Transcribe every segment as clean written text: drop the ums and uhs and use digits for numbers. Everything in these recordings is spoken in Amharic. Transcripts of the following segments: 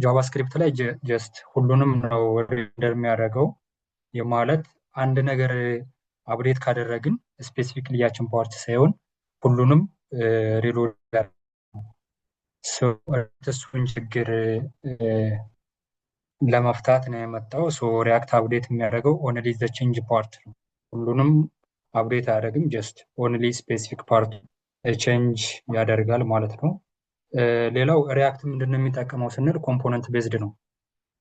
ጃቫስክሪፕት ላይ ጀስት ሁሉንም ነው ሬንደር የሚያደርገው። የማለት አንድ ነገር አፕዴት ካደረግን ስፔሲፊክሊ ያችን ፓርት ሳይሆን ሁሉንም ሪሎድ እሱን ችግር ለመፍታት ነው የመጣው። ሪያክት አፕዴት የሚያደርገው ኦንሊ ዘ ቼንጅ ፓርት ነው። ሁሉንም አፕዴት አያደርግም። ጀስት ኦንሊ ስፔሲፊክ ፓርት ቼንጅ ያደርጋል ማለት ነው። ሌላው ሪያክት ምንድነው የሚጠቀመው ስንል ኮምፖነንት ቤዝድ ነው።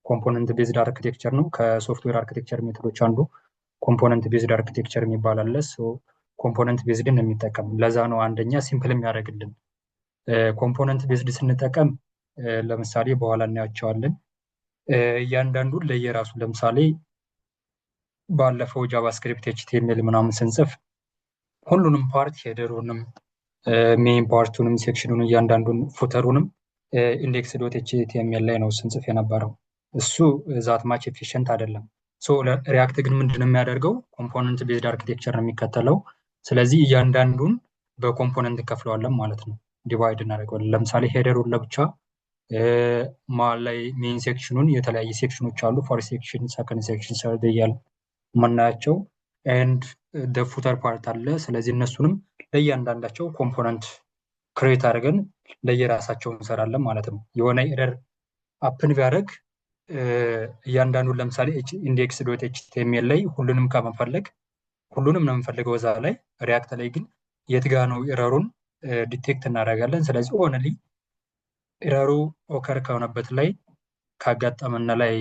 ኮምፖነንት ቤዝድ አርኪቴክቸር ነው። ከሶፍትዌር አርኪቴክቸር ሜቶዶች አንዱ ኮምፖነንት ቤዝድ አርኪቴክቸር የሚባል አለ። ኮምፖነንት ቤዝድን የሚጠቀም ለዛ ነው አንደኛ ሲምፕል የሚያደርግልን። ኮምፖነንት ቤዝድ ስንጠቀም ለምሳሌ በኋላ እናያቸዋለን። እያንዳንዱን ለየራሱ ለምሳሌ ባለፈው ጃቫስክሪፕት ኤችቲኤምኤል ምናምን ስንጽፍ ሁሉንም ፓርት ሄደሩንም ሜን ፓርቱንም ሴክሽኑን እያንዳንዱን ፉተሩንም ኢንዴክስ ዶት ኤችቲኤምኤል ላይ ነው ስንጽፍ የነበረው። እሱ ዛት ማች ኤፊሽንት አይደለም። ሪያክት ግን ምንድነው የሚያደርገው? ኮምፖነንት ቤዝድ አርኪቴክቸር ነው የሚከተለው። ስለዚህ እያንዳንዱን በኮምፖነንት ከፍለዋለን ማለት ነው። ዲቫይድ እናደርገዋለን። ለምሳሌ ሄደሩን ለብቻ መሀል ላይ ሜን ሴክሽኑን የተለያየ ሴክሽኖች አሉ። ፈርስት ሴክሽን፣ ሰከንድ ሴክሽን፣ ሰርድ እያልን የምናያቸው ኤንድ ፉተር ፓርት አለ። ስለዚህ እነሱንም ለእያንዳንዳቸው ኮምፖነንት ክሬት አድርገን ለየራሳቸው እንሰራለን ማለት ነው። የሆነ ኤረር አፕን ቢያደርግ እያንዳንዱን ለምሳሌ ኢንዴክስ ዶት ኤችቲኤምኤል ላይ ሁሉንም ከመፈለግ ሁሉንም ነው የምንፈልገው እዛ ላይ። ሪያክት ላይ ግን የት ጋ ነው ኤረሩን ዲቴክት እናደርጋለን። ስለዚህ ኦንሊ ኤረሩ ኦከር ከሆነበት ላይ ካጋጠመን ላይ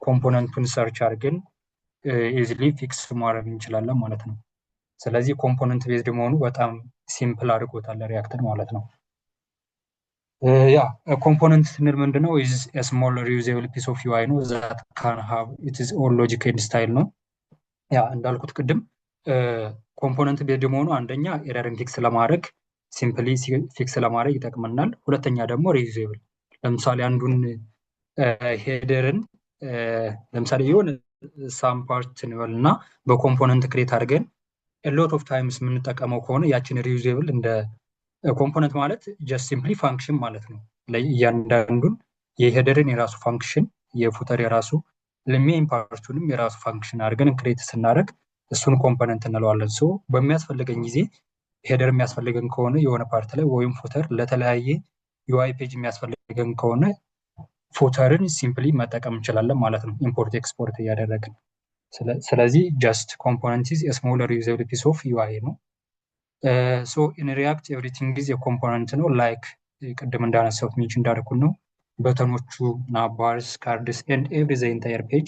ኮምፖነንቱን ሰርች አድርገን ኢዚሊ ፊክስ ማድረግ እንችላለን ማለት ነው። ስለዚህ ኮምፖነንት ቤዝድ መሆኑ በጣም ሲምፕል አድርጎታል ሪያክትን ማለት ነው። ኮምፖነንት ስንል ምንድነው? ኢዝ ኤ ስሞል ሪዩዘብል ፒስ ኦፍ ዩአይ ነው ዛት ካን ሃቭ ኢትስ ኦን ሎጂክ ኤንድ ስታይል ነው። እንዳልኩት ቅድም ኮምፖነንት ቤዝድ መሆኑ አንደኛ ኤረርን ፊክስ ለማድረግ ሲምፕሊ ፊክስ ለማድረግ ይጠቅመናል። ሁለተኛ ደግሞ ሪዩዘብል፣ ለምሳሌ አንዱን ሄደርን ለምሳሌ የሆነ ሳም ፓርት እንበል እና በኮምፖነንት ክሬት አድርገን ሎት ኦፍ ታይምስ የምንጠቀመው ከሆነ ያችን ሪዩዘብል እንደ ኮምፖነንት ማለት ጀስት ሲምፕሊ ፋንክሽን ማለት ነው። እያንዳንዱን የሄደርን የራሱ ፋንክሽን፣ የፉተር የራሱ ሜን ፓርቱንም የራሱ ፋንክሽን አድርገን ክሬት ስናደርግ እሱን ኮምፖነንት እንለዋለን። በሚያስፈልገን ጊዜ ሄደር የሚያስፈልገን ከሆነ የሆነ ፓርት ላይ ወይም ፉተር ለተለያየ ዩአይ ፔጅ የሚያስፈልገን ከሆነ ፉተርን ሲምፕሊ መጠቀም እንችላለን ማለት ነው፣ ኢምፖርት ኤክስፖርት እያደረግን። ስለዚህ ጀስት ኮምፖነንት ኢዝ ኤ ስሞል ሪዩዘብል ፒስ ኦፍ ዩአይ ነው። ኢን ሪያክት ኤቭሪቲንግ ኢዝ የኮምፖነንት ነው። ላይክ ቅድም እንዳነሳሁት ሚንሽ እንዳደረኩት ነው። በተኖቹ እና ባርስ ካርድስ ኤንድ ኤቭሪ ዘ ኢንታየር ፔጅ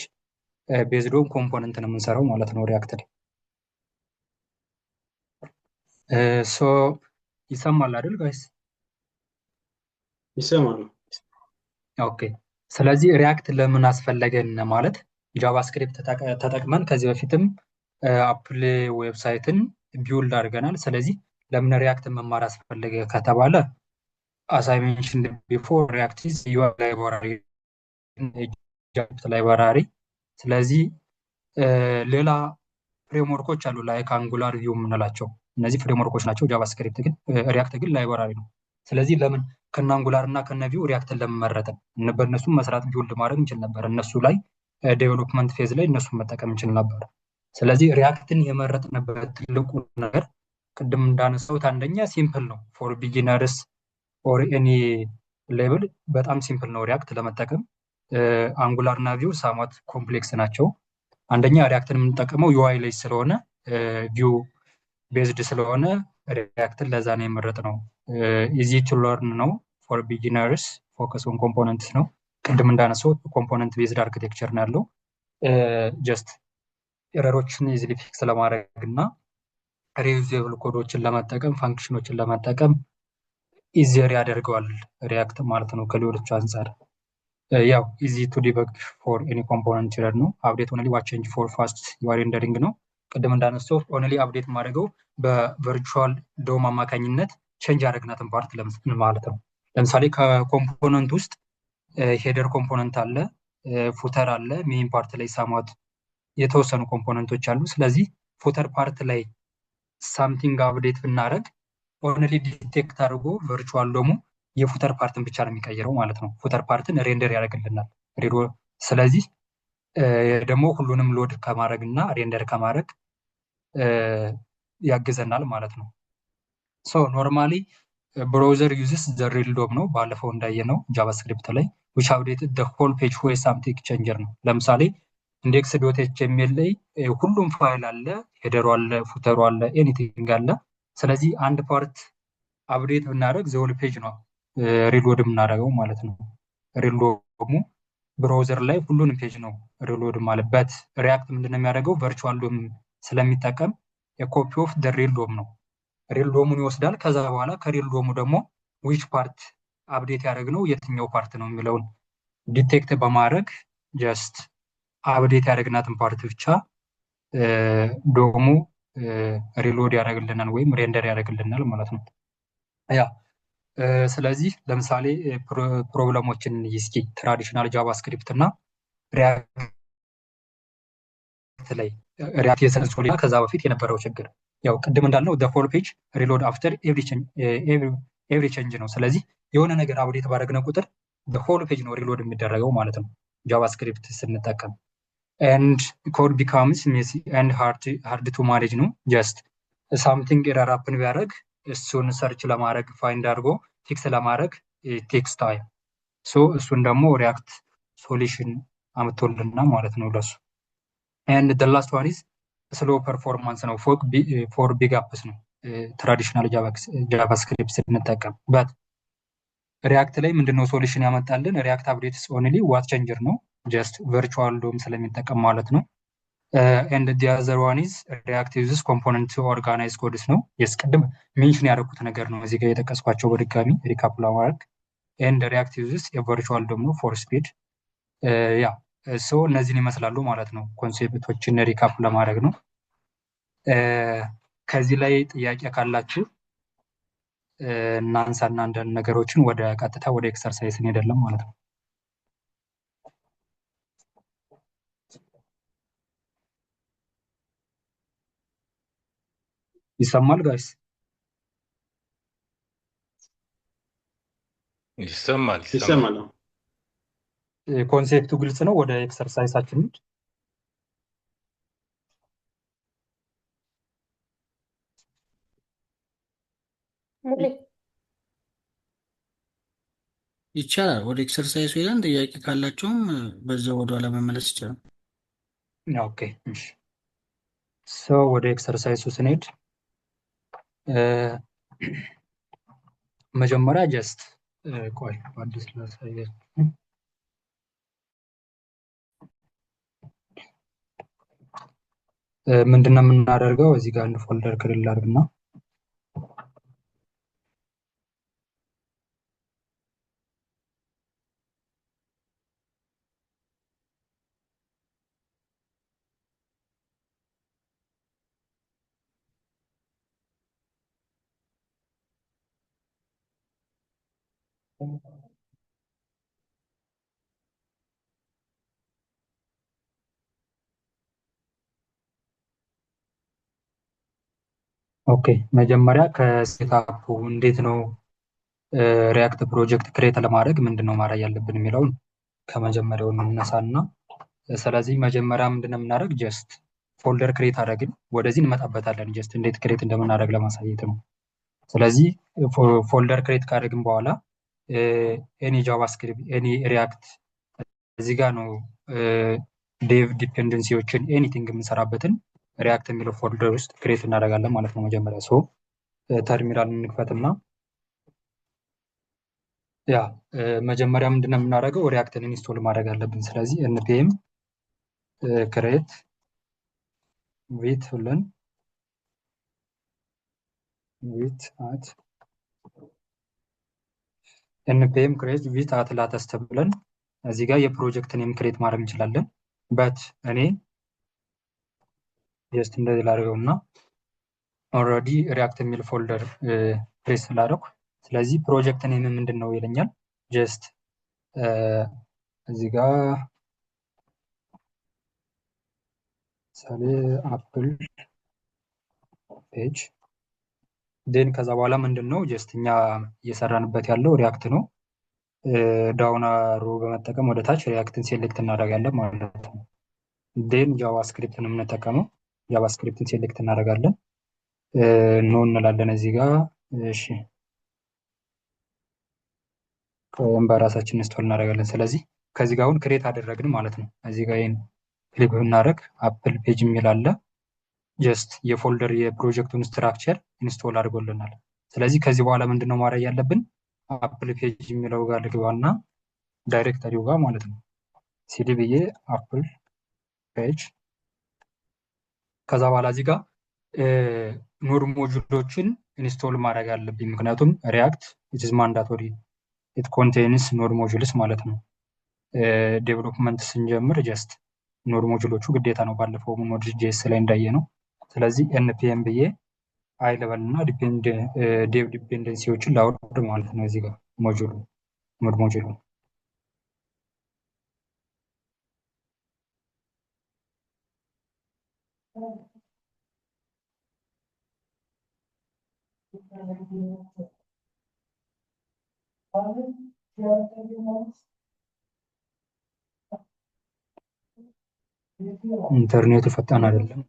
ቤዝድ ኦን ኮምፖነንት ነው የምንሰራው ማለት ነው ሪያክት ላይ። ይሰማል አይደል ጋይስ? ይሰማል። ኦኬ። ስለዚህ ሪያክት ለምን አስፈለገን ማለት ጃቫስክሪፕት ተጠቅመን ከዚህ በፊትም አፕል ዌብሳይትን ቢውልድ አድርገናል። ስለዚህ ለምን ሪያክት መማር አስፈለገ ከተባለ as I mentioned before react is UI library ጃቫስክሪፕት ላይብራሪ። ስለዚህ ሌላ ፍሬምወርኮች አሉ ላይክ አንጉላር ቪው የምንላቸው እነዚህ ፍሬምወርኮች ናቸው። ጃቫስክሪፕት ግን ሪያክት ግን ላይብራሪ ነው። ስለዚህ ለምን ከነ አንጉላር እና ከነ ቪው ሪያክትን ለምን መረጥን? በእነሱም መስራት ቢውልድ ማድረግ እንችል ነበር። እነሱ ላይ ዴቨሎፕመንት ፌዝ ላይ እነሱን መጠቀም እንችል ነበር። ስለዚህ ሪያክትን የመረጥንበት ትልቁ ነገር ቅድም እንዳነሳሁት አንደኛ ሲምፕል ነው። ፎር ቢጊነርስ ኦር ኤኒ ሌቭል በጣም ሲምፕል ነው ሪያክት ለመጠቀም። አንጉላር እና ቪው ሳማት ኮምፕሌክስ ናቸው። አንደኛ ሪያክትን የምንጠቀመው ዩአይ ላይ ስለሆነ ቪው ቤዝድ ስለሆነ ሪያክትን ለዛ ነው የመረጥነው። ኢዚ ቱ ለርን ነው። ፎር ቢጊነርስ ፎከስ ኦን ኮምፖነንትስ ነው። ቅድም እንዳነሳሁት ኮምፖነንት ቤዝድ አርኪቴክቸር ነው ያለው። ጀስት ኤረሮችን ኢዚሊ ፊክስ ለማድረግ እና ሪዩዘብል ኮዶችን ለመጠቀም ፋንክሽኖችን ለመጠቀም ኢዚየር ያደርገዋል ሪያክት ማለት ነው ከሌሎች አንጻር። ያው ኢዚ ቱ ዲበግ ፎር ኤኒ ኮምፖነንት ኤረር ነው። አፕዴት ኦንሊ ዋት ቼንጅ ፎር ፋስት ዩአር ሬንደሪንግ ነው። ቅድም እንዳነሳው ኦንሊ አፕዴት ማድረገው በቨርቹዋል ዶም አማካኝነት ቼንጅ ያደረግናትን ፓርት ለምሳሌ ማለት ነው። ለምሳሌ ከኮምፖነንት ውስጥ ሄደር ኮምፖነንት አለ፣ ፉተር አለ፣ ሜን ፓርት ላይ ሳማት የተወሰኑ ኮምፖነንቶች አሉ። ስለዚህ ፉተር ፓርት ላይ ሳምቲንግ አፕዴት ብናደርግ ኦንሊ ዲቴክት አድርጎ ቨርቹዋል ዶሙ የፉተር ፓርትን ብቻ ነው የሚቀይረው ማለት ነው። ፉተር ፓርትን ሬንደር ያደርግልናል። ስለዚህ ደግሞ ሁሉንም ሎድ ከማድረግ እና ሬንደር ከማድረግ ያግዘናል ማለት ነው። ሶ ኖርማሊ ብራውዘር ዩዝስ ዘ ሪል ዶም ነው። ባለፈው እንዳየነው ጃቫስክሪፕት ላይ ዊች አፕዴትድ ዘ ሆል ፔጅ ፎር ሳምቲንግ ቼንጀር ነው። ለምሳሌ ኢንዴክስ ዶት ኤችቲኤምኤል ላይ ሁሉም ፋይል አለ፣ ሄደሩ አለ፣ ፉተሩ አለ፣ ኤኒቲንግ አለ። ስለዚህ አንድ ፓርት አፕዴት ብናደርግ ዘ ሆል ፔጅ ነው ሪሎድ የምናደርገው ማለት ነው። ሪሎድ ብራውዘር ላይ ሁሉንም ፔጅ ነው ሪሎድ ማለበት። ሪያክት ምንድነው የሚያደርገው? ቨርቹዋል ዶም ስለሚጠቀም የኮፒ ኦፍ ደ ሪል ዶም ነው። ሪል ዶሙን ይወስዳል። ከዛ በኋላ ከሪል ዶሙ ደግሞ ዊች ፓርት አፕዴት ያደረግነው የትኛው ፓርት ነው የሚለውን ዲቴክት በማድረግ ጀስት አፕዴት ያደረግናትን ፓርት ብቻ ዶሙ ሪሎድ ያደርግልናል ወይም ሬንደር ያደርግልናል ማለት ነው። ያ ስለዚህ ለምሳሌ ፕሮብለሞችን እስኪ ትራዲሽናል ጃቫስክሪፕት እና ሪያክት ላይ ሪያክት የሰንሶሊ ከዛ በፊት የነበረው ችግር ያው ቅድም እንዳልነው the whole page reload after every change ነው። ስለዚህ የሆነ ነገር አፕዴት ባደረግነው ቁጥር the whole page ነው ሪሎድ የሚደረገው ማለት ነው ጃቫስክሪፕት ስንጠቀም። and code becomes messy and hard to manage ነው። just something error happen ቢያደርግ እሱን ሰርች ለማድረግ ፋይንድ አድርጎ ፊክስ ለማድረግ ቴክስ ታይም ሶ እሱን ደግሞ ሪያክት ሶሉሽን አምጥቶልና ማለት ነው ለሱ። and the last one is slow performance ነው ፎር ቢግ አፕስ ነው ትራዲሽናል ጃቫስክሪፕት ስንጠቀም። በት ሪያክት ላይ ምንድነው ሶሉሽን ያመጣልን? ሪያክት አፕዴትስ ኦንሊ ዋት ቼንጀር ነው ጀስት ቨርቹዋል ዶም ስለሚጠቀም ማለት ነው። and the other one is react uses component to organize codes ነው። ቅድም ሜንሽን ያደረኩት ነገር ነው እዚህ ጋር የጠቀስኳቸው በድጋሚ ሪካፕ ለማድረግ። and react uses የቨርቹዋል ዶም ነው ፎር ስፒድ። ያ ሶ እነዚህን ይመስላሉ ማለት ነው። ኮንሴፕቶችን ሪካፕ ለማድረግ ነው። ከዚህ ላይ ጥያቄ ካላችሁ እናንሳና አንዳንድ ነገሮችን ወደ ቀጥታ ወደ ኤክሰርሳይዝ እንሄዳለን ማለት ነው። ይሰማል ጋይስ? ይሰማል። ኮንሴፕቱ ግልጽ ነው። ወደ ኤክሰርሳይዛችን ይቻላል። ወደ ኤክሰርሳይዝ ሄደን ጥያቄ ካላቸውም በዛው ወደ ኋላ መመለስ ይቻላል። ኦኬ እሺ። ሶ ወደ ኤክሰርሳይዙ ስንሄድ መጀመሪያ ጀስት ቆይ አዲስ ላሳያችሁ። ምንድነው የምናደርገው? እዚህ ጋር አንድ ፎልደር ክሬት አድርግና ኦኬ መጀመሪያ ከሴታፑ እንዴት ነው ሪያክት ፕሮጀክት ክሬት ለማድረግ ምንድነው ማድረግ ያለብን የሚለውን ከመጀመሪያው እንነሳና ስለዚህ መጀመሪያ ምንድነው የምናደርግ ጀስት ፎልደር ክሬት አደረግን። ወደዚህ እንመጣበታለን ጀስት እንዴት ክሬት እንደምናደርግ ለማሳየት ነው። ስለዚህ ፎልደር ክሬት ካደረግን በኋላ ኤኒ ጃቫስክሪፕት ኤኒ ሪያክት እዚህ ጋር ነው ዴቭ ዲፔንደንሲዎችን ኤኒቲንግ የምንሰራበትን ሪያክት የሚለው ፎልደር ውስጥ ክሬት እናደርጋለን ማለት ነው። መጀመሪያ ሶ ተርሚናል እንክፈትና ያ መጀመሪያ ምንድነው የምናደርገው ሪያክትን ኢንስቶል ማድረግ አለብን። ስለዚህ npm create with ብለን with at npm create with at latest ብለን እዚህ ጋር የፕሮጀክት ኔም ክሬት ማድረግ እንችላለን። በት እኔ ጀስት እንደዚህ ላድርገውና ኦልሬዲ ሪያክት የሚል ፎልደር ክሬት ስላደረኩ ስለዚህ ፕሮጀክት ኔም ምንድን ነው ይለኛል። ጀስት እዚህ ጋር ምሳሌ አፕል ፔጅ ዴን ከዛ በኋላ ምንድን ነው ጀስት እኛ እየሰራንበት ያለው ሪያክት ነው። ዳውን አሮ በመጠቀም ወደ ታች ሪያክትን ሴሌክት እናደርጋለን ማለት ነው። ዴን ጃቫስክሪፕትን የምንጠቀመው ጃቫስክሪፕትን ሴሌክት እናደርጋለን። ኖ እንላለን እዚህ ጋር። እሺ ወይም በራሳችን ኢንስቶል እናደርጋለን። ስለዚህ ከዚህ ጋር አሁን ክሬት አደረግን ማለት ነው። እዚህ ጋር ይሄን ክሊክ ብናደርግ አፕል ፔጅ የሚል አለ። ጀስት የፎልደር የፕሮጀክቱን ስትራክቸር ኢንስቶል አድርጎልናል። ስለዚህ ከዚህ በኋላ ምንድነው ማድረግ ያለብን? አፕል ፔጅ የሚለው ጋር ልግባና ዳይሬክተሪው ጋር ማለት ነው ሲዲ ብዬ አፕል ፔጅ። ከዛ በኋላ እዚህ ጋር ኖድ ሞጁሎችን ኢንስቶል ማድረግ አለብኝ። ምክንያቱም ሪያክት ኢት ኢዝ ማንዳቶሪ ኢት ኮንቴንስ ኖድ ሞጁልስ ማለት ነው። ዴቨሎፕመንት ስንጀምር ጀስት ኖድ ሞጁሎቹ ግዴታ ነው። ባለፈው ኖድ ጄስ ላይ እንዳየ ነው። ስለዚህ ኤንፒኤም ብዬ አይ ለበል እና ዴቭ ዲፔንደንሲዎችን ላውርድ ማለት ነው። እዚህ ጋር ሞጁሉ ኖድ ሞጁሉ ኢንተርኔቱ ፈጣን አይደለም።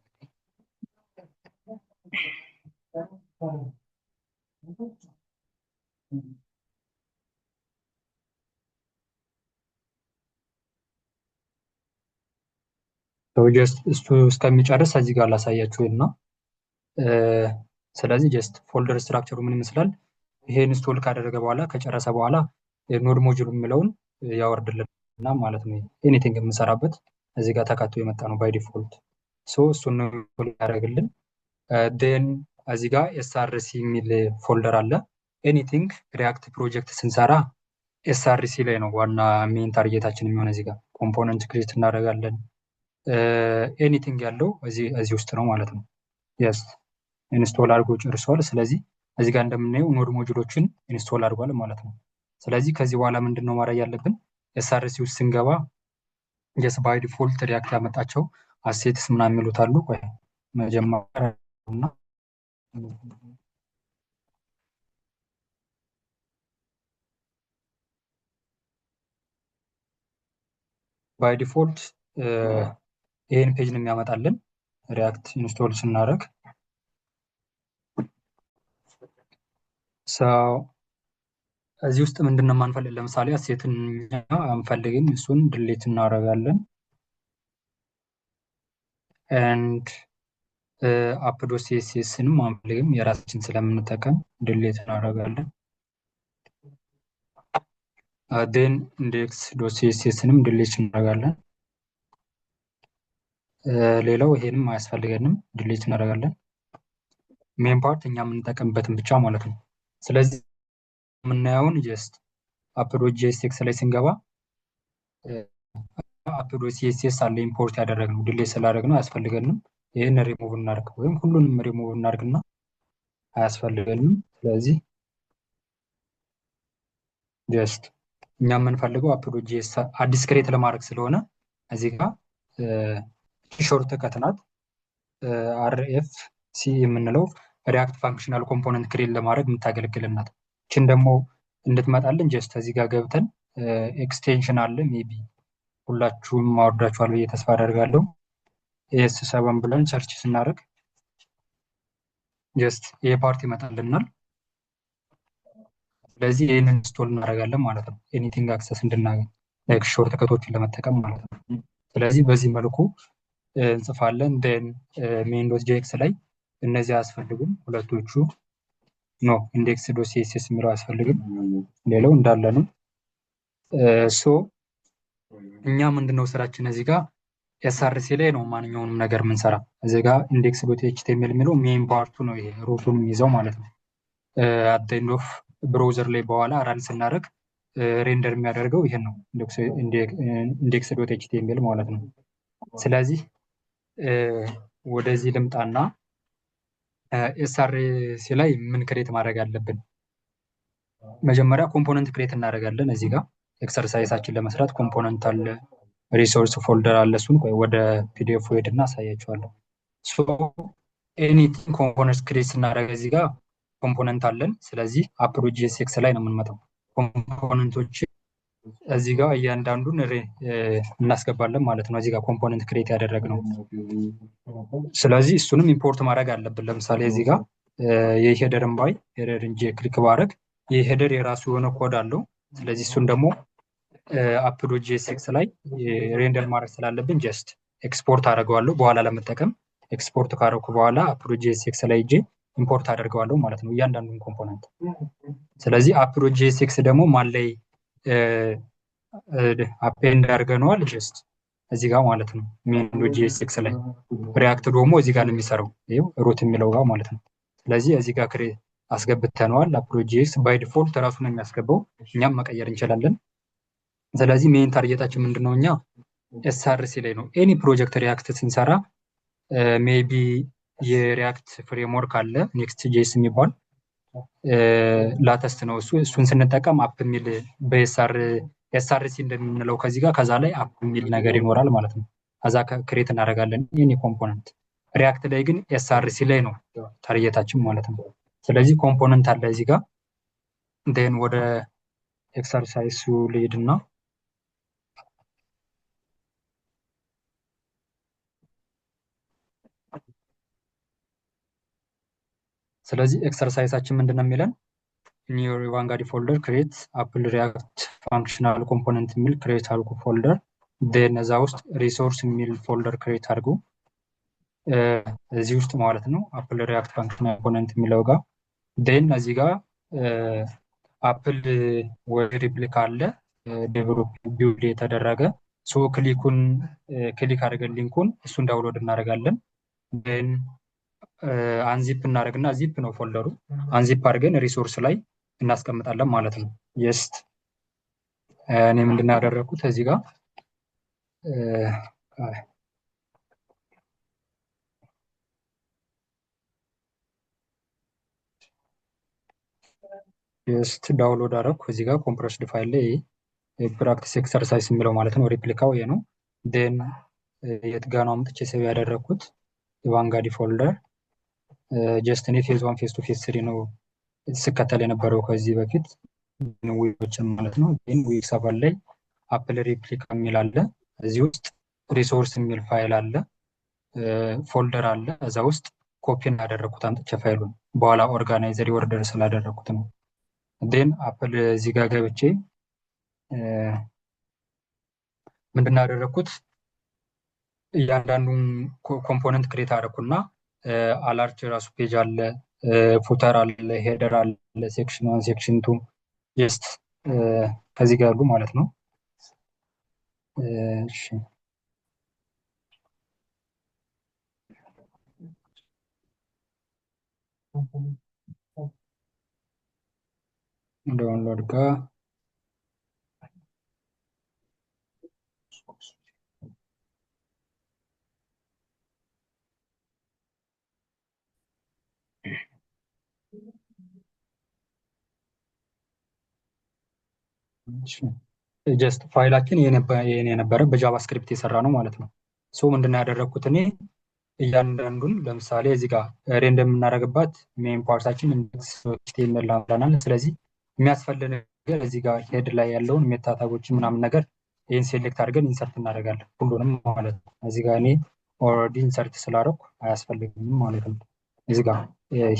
ጀስት እሱ እስከሚጨርስ እዚህ ጋር ላሳያችሁ እና ስለዚህ ጀስት ፎልደር ስትራክቸሩ ምን ይመስላል? ይሄ ኢንስቶል ካደረገ በኋላ ከጨረሰ በኋላ ኖድ ሞጁል የሚለውን ያወርድልና ማለት ነው። ኤኒቲንግ የምንሰራበት እዚህ ጋር ተካቶ የመጣ ነው ባይ ዲፎልት። እሱን ያደርግልን። ዴን እዚህ ጋር ኤስአርሲ የሚል ፎልደር አለ። ኤኒቲንግ ሪያክት ፕሮጀክት ስንሰራ ኤስአርሲ ላይ ነው ዋና ሜን ታርጌታችን የሚሆን። እዚህ ጋር ኮምፖነንት ክሬት እናደርጋለን። ኤኒቲንግ ያለው እዚህ ውስጥ ነው ማለት ነው። የስ ኢንስቶል አድርጎ ጨርሷል። ስለዚህ እዚህ ጋር እንደምናየው ኖድ ሞጁሎችን ኢንስቶል አድርጓል ማለት ነው። ስለዚህ ከዚህ በኋላ ምንድን ነው ማድረግ ያለብን? ኤስአርሲ ውስጥ ስንገባ ጀስት ባይ ዲፎልት ሪያክት ያመጣቸው አሴትስ ምናምን የሚሉት አሉ። ቆይ መጀመሪያ እና ባይ ዲፎልት ይሄን ፔጅ ነው የሚያመጣልን ሪያክት ኢንስቶል ስናደርግ። እዚህ ውስጥ ምንድን ነው የማንፈልግ? ለምሳሌ አሴትን አንፈልግም፣ እሱን ድሌት እናደርጋለን። ኤንድ አፕዶ ሲኤስኤስንም አንፈልግም፣ የራሳችን ስለምንጠቀም ድሌት እናደርጋለን። ዴን ኢንዴክስ ዶት ሲኤስኤስንም ድሌት እናደርጋለን። ሌላው ይሄንም አያስፈልገንም፣ ድሌት እናደርጋለን። ሜን ፓርት እኛ የምንጠቀምበትን ብቻ ማለት ነው። ስለዚህ የምናየውን ጀስት አፕዶ ጄኤስኤክስ ላይ ስንገባ አፕዶ ሲኤስኤስ አለ ኢምፖርት ያደረግነው፣ ድሌት ስላደረግነው አያስፈልገንም። ይህን ሪሙቭ እናደርግ ወይም ሁሉንም ሪሙቭ እናደርግና አያስፈልገንም። ስለዚህ ጀስት እኛ የምንፈልገው አፕዶ ጄኤስ አዲስ ክሬት ለማድረግ ስለሆነ እዚህ ጋር ሾርት ከት ናት አርኤፍ ሲ የምንለው ሪያክት ፋንክሽናል ኮምፖነንት ክሬት ለማድረግ የምታገለግልናት። ይችን ደግሞ እንድትመጣልን ጀስት እዚህ ጋር ገብተን ኤክስቴንሽን አለ ሜቢ ሁላችሁም ማወርዳችኋል ብዬ ተስፋ አደርጋለሁ። ኤስ 7 ብለን ሰርች ስናደርግ ጀስት ይሄ ፓርት ይመጣልናል። ስለዚህ ይህን ኢንስቶል እናደርጋለን ማለት ነው፣ ኤኒቲንግ አክሰስ እንድናገኝ ላይክ ሾርት ከቶችን ለመጠቀም ማለት ነው። ስለዚህ በዚህ መልኩ እንጽፋለን። ዴን ሜን ዶት ጄኤክስ ላይ እነዚህ አያስፈልጉም፣ ሁለቶቹ ኖ ኢንዴክስ ዶት ሲኤስኤስ የሚለው አያስፈልግም፣ ሌላው እንዳለ ነው። እኛ ምንድነው ስራችን እዚህ ጋር ኤስአርሲ ላይ ነው ማንኛውንም ነገር የምንሰራ። እዚህ ጋር ኢንዴክስ ዶት ኤችቲኤምኤል የሚለው ሜን ፓርቱ ነው፣ ይሄ ሩቱን የሚይዘው ማለት ነው። አት ኤንድ ኦፍ ብራውዘር ላይ በኋላ ራን ስናደርግ ሬንደር የሚያደርገው ይሄን ነው፣ ኢንዴክስ ዶት ኤችቲኤምኤል ማለት ነው። ስለዚህ ወደዚህ ልምጣና ኤስአርሲ ላይ ምን ክሬት ማድረግ አለብን? መጀመሪያ ኮምፖነንት ክሬት እናደርጋለን። እዚህ ጋር ኤክሰርሳይሳችን ለመስራት ኮምፖነንት አለ፣ ሪሶርስ ፎልደር አለ። እሱን ቆይ ወደ ፒዲኤፍ ሄድና አሳያችኋለሁ። ኤኒቲንግ ኮምፖነንት ክሬት ስናደርግ እዚህ ጋር ኮምፖነንት አለን። ስለዚህ አፕ.ጂኤስኤክስ ላይ ነው የምንመጣው። ኮምፖነንቶች እዚህ ጋር እያንዳንዱን እናስገባለን ማለት ነው። እዚህ ጋር ኮምፖነንት ክሬት ያደረግነው። ስለዚህ እሱንም ኢምፖርት ማድረግ አለብን። ለምሳሌ እዚህ ጋር የሄደርን ባይ ሄደር እንጂ ክሊክ ባረግ የሄደር የራሱ የሆነ ኮድ አለው። ስለዚህ እሱን ደግሞ አፕ.ጂኤስኤክስ ላይ ሬንደር ማድረግ ስላለብን ጀስት ኤክስፖርት አደርገዋለሁ በኋላ ለመጠቀም። ኤክስፖርት ካደረኩ በኋላ አፕ.ጂኤስኤክስ ላይ ሄጄ ኢምፖርት አደርገዋለሁ ማለት ነው እያንዳንዱን ኮምፖነንት። ስለዚህ አፕ.ጂኤስኤክስ ደግሞ ማን ላይ አፔንድ አድርገነዋል? ጀስት እዚህ ጋር ማለት ነው ሜን.ጂኤስኤክስ ላይ። ሪያክት ደግሞ እዚህ ጋር ነው የሚሰራው፣ ይኸው ሩት የሚለው ጋር ማለት ነው። ስለዚህ እዚህ ጋር አስገብተነዋል። አፕ.ጂኤክስ ባይ ዲፎልት ራሱ ነው የሚያስገባው፣ እኛም መቀየር እንችላለን። ስለዚህ ሜን ታርጌታችን ምንድነው? እኛ ኤስአርሲ ላይ ነው ኤኒ ፕሮጀክት ሪያክት ስንሰራ ሜቢ የሪያክት ፍሬምወርክ አለ ኔክስት ጄስ የሚባል ላተስት ነው እሱን ስንጠቀም አፕ የሚል ኤስአርሲ እንደምንለው ከዚህ ጋር ከዛ ላይ አፕ የሚል ነገር ይኖራል ማለት ነው። ከዛ ክሬት እናደርጋለን ኤኒ ኮምፖነንት። ሪያክት ላይ ግን ኤስአርሲ ላይ ነው ታርጌታችን ማለት ነው። ስለዚህ ኮምፖነንት አለ እዚህ ጋር። ዴን ወደ ኤክሰርሳይሱ ልሄድና ስለዚህ ኤክሰርሳይሳችን ምንድነው የሚለን? ኢን ዮር ቫንጋዲ ፎልደር ክሬት አፕል ሪያክት ፋንክሽናል ኮምፖነንት የሚል ክሬት አድርጉ ፎልደር። ዴን እዛ ውስጥ ሪሶርስ የሚል ፎልደር ክሬት አድርጉ እዚህ ውስጥ ማለት ነው አፕል ሪያክት ፋንክሽናል ኮምፖነንት የሚለው ጋር። ዴን እዚህ ጋር አፕል ወይ ሪፕሊካ አለ ዴቨሎፕ ቢውልድ የተደረገ ሶ ክሊክ አድርገን ሊንኩን እሱን ዳውንሎድ እናደርጋለን። ዴን አንዚፕ እናደርግና ዚፕ ነው ፎልደሩ። አንዚፕ አድርገን ሪሶርስ ላይ እናስቀምጣለን ማለት ነው። ጀስት እኔ ምንድን ነው ያደረኩት እዚህ ጋር ጀስት ዳውንሎድ አደረኩ እዚህ ጋር ኮምፕረስድ ፋይል ላይ ፕራክቲስ ኤክሰርሳይዝ የሚለው ማለት ነው። ሪፕሊካው ይሄ ነው። ዴን የት ጋር ነው አምጥቼ ሴቭ ያደረኩት? የቫንጋዲ ፎልደር ጀስት እኔ ፌዝ 1 ፌዝ 2 ፌዝ 3 ነው ስከተል የነበረው ከዚህ በፊት ዊኮችን ማለት ነው። ግን ዊክ 7 ላይ አፕል ሪፕሊካ የሚል አለ። እዚህ ውስጥ ሪሶርስ የሚል ፋይል አለ፣ ፎልደር አለ። እዛ ውስጥ ኮፒ እናደረኩት አምጥቼ ፋይሉን በኋላ ኦርጋናይዘር ኦርደር ስላደረኩት ነው። ዴን አፕል እዚህ ጋር ገብቼ ምንድን ያደረኩት እያንዳንዱን ኮምፖነንት ክሬት አደረኩና አላርች ራሱ ፔጅ አለ፣ ፉተር አለ፣ ሄደር አለ፣ ሴክሽን 1 ሴክሽን 2 ጀስት ከዚህ ጋር ያሉ ማለት ነው። እሺ ዳውንሎድ ጋር ጀስት ፋይላችን ይሄን የነበረ በጃቫስክሪፕት የሰራ ነው ማለት ነው። ሶ ምንድነው ያደረኩት እኔ እያንዳንዱን ለምሳሌ እዚህ ጋር ሬንድ የምናደርግባት ሜን ፓርታችን ኢንዴክስ ኤችቲኤምኤል አምጥተናል። ስለዚህ የሚያስፈልገን ነገር እዚህ ጋር ሄድ ላይ ያለውን ሜታ ታጎችን ምናምን ነገር ይህን ሴሌክት አድርገን ኢንሰርት እናደርጋለን ሁሉንም ማለት ነው። እዚህ ጋር እኔ ኦልሬዲ ኢንሰርት ስላደረኩ አያስፈልግም ማለት ነው። እዚህ ጋር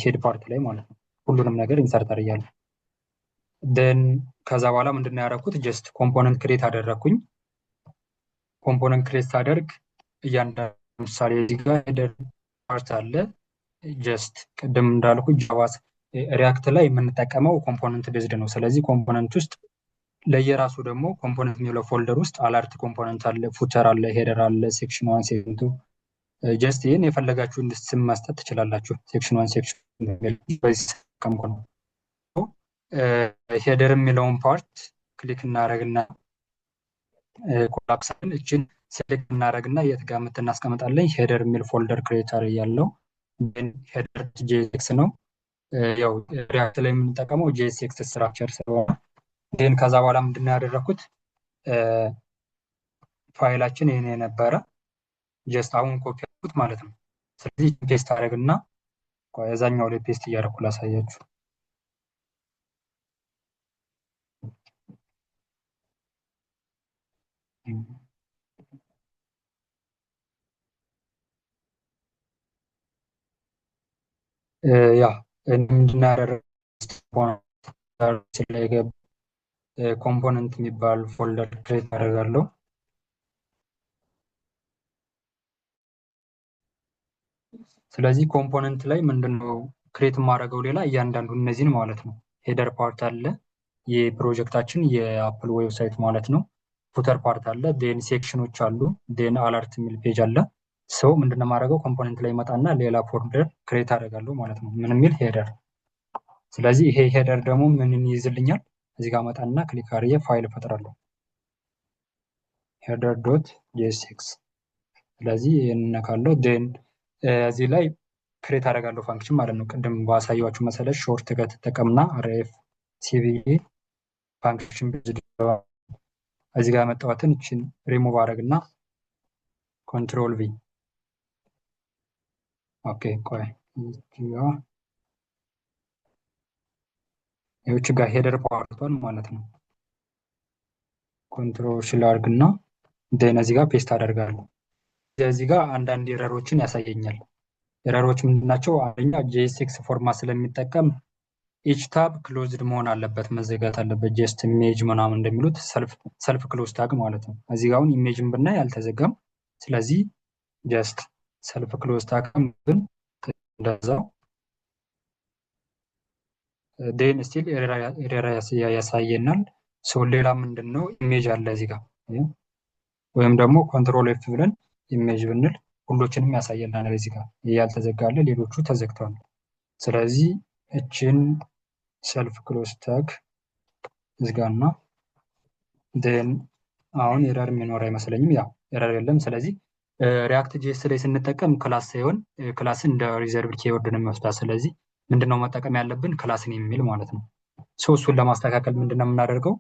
ሄድ ፓርት ላይ ማለት ነው ሁሉንም ነገር ኢንሰርት አድርጋለሁ። ደን ከዛ በኋላ ምንድነው ያደረኩት ጀስት ኮምፖነንት ክሬት አደረኩኝ። ኮምፖነንት ክሬት ሳደርግ እያንዳንዱ ለምሳሌ እዚህ ጋር ሄደር ፓርት አለ። ጀስት ቅድም እንዳልኩ ጃቫስ ሪያክት ላይ የምንጠቀመው ኮምፖነንት ቤዝድ ነው። ስለዚህ ኮምፖነንት ውስጥ ለየራሱ ደግሞ ኮምፖነንት የሚለው ፎልደር ውስጥ አላርት ኮምፖነንት አለ፣ ፉተር አለ፣ ሄደር አለ፣ ሴክሽን 1 ሴክሽን 2 ጀስት ይሄን የፈለጋችሁ ስም መስጠት ትችላላችሁ። ሴክሽን 1 ሴክሽን በዚህ ከምኮ ነው። ሄደር የሚለውን ፓርት ክሊክ እናደርግና ኮላፕስን እችን ሴሌክት እናደርግና የት ጋር እናስቀምጣለን? ሄደር የሚል ፎልደር ክሬተር ያለው ሄደር ጄኤስኤክስ ነው። ያው ሪያክት ላይ የምንጠቀመው ጄኤስኤክስ ስትራክቸር ስለሆነ ግን ከዛ በኋላ ምንድነው ያደረኩት ፋይላችን ይሄን የነበረ ጀስት አሁን ኮፒ አድርጉት ማለት ነው። ስለዚህ ፔስት አደረግና የዛኛው ላይ ፔስት እያደረኩ ላሳያችሁ። ያ ምንድን ነው ያደረግኩት ኮምፖነንት የሚባል ፎልደር ክሬት አደርጋለሁ። ስለዚህ ኮምፖነንት ላይ ምንድነው ክሬት የማደርገው ሌላ እያንዳንዱ እነዚህን ማለት ነው። ሄደር ፓርት አለ የፕሮጀክታችን የአፕል ዌብሳይት ማለት ነው። ፉተር ፓርት አለ፣ ዴን ሴክሽኖች አሉ፣ ዴን አለርት የሚል ፔጅ አለ። ሰው ምንድነው የማደርገው ኮምፖነንት ላይ መጣና ሌላ ፎልደር ክሬት አደርጋለሁ ማለት ነው። ምን የሚል ሄደር። ስለዚህ ይሄ ሄደር ደግሞ ምንን ይይዝልኛል? እዚህ ጋር መጣና ክሊክ አድርጌ ፋይል እፈጥራለሁ ሄደር ዶት ጄኤስኤክስ። ስለዚህ ይህን እነካለሁ። ዴን እዚህ ላይ ክሬት አደርጋለሁ ፋንክሽን ማለት ነው። ቅድም ባሳያችሁ መሰረት ሾርት ከት ተጠቀምና አርኤፍ ሲቪኤ ፋንክሽን እዚህ ጋር ያመጣኋትን እችን ሪሙቭ አደረግና ኮንትሮል ቪ። ኦኬ ቆይ ይህች ጋር ሄደር ፓርቷል ማለት ነው። ኮንትሮል ሽል አድርግና ዴን እዚህ ጋር ፔስት አደርጋለሁ። እዚህ ጋር አንዳንድ ኤረሮችን ያሳየኛል። ኤረሮች ምንድናቸው? አንደኛ ጄኤስኤክስ ፎርማት ስለሚጠቀም ኢች ታብ ክሎዝድ መሆን አለበት፣ መዘጋት አለበት። ጀስት ኢሜጅ ምናምን እንደሚሉት ሰልፍ ክሎዝ ታግ ማለት ነው። እዚህ ጋር አሁን ኢሜጅን ብናይ አልተዘጋም። ስለዚህ ጀስት ሰልፍ ክሎዝ ታግ ግን እንደዛው ዴን ስቲል ኤረር ያሳየናል። ሰው ሌላ ምንድን ነው ኢሜጅ አለ እዚህ ጋር ወይም ደግሞ ኮንትሮል ኤፍ ብለን ኢሜጅ ብንል ሁሎችንም ያሳየናል። እዚህ ጋር ያልተዘጋለ ሌሎቹ ተዘግተዋል። ስለዚህ እችን ሰልፍ ክሎዝ ታግ ዝጋና ዴን አሁን ኤረር የሚኖር አይመስለኝም። ያው ኤረር የለም። ስለዚህ ሪያክት ጄኤስ ላይ ስንጠቀም ክላስ ሳይሆን ክላስን እንደ ሪዘርቭድ ኪወርድ ነው የሚወስዳት። ስለዚህ ምንድነው መጠቀም ያለብን ክላስን የሚል ማለት ነው። እሱን ለማስተካከል ምንድነው የምናደርገው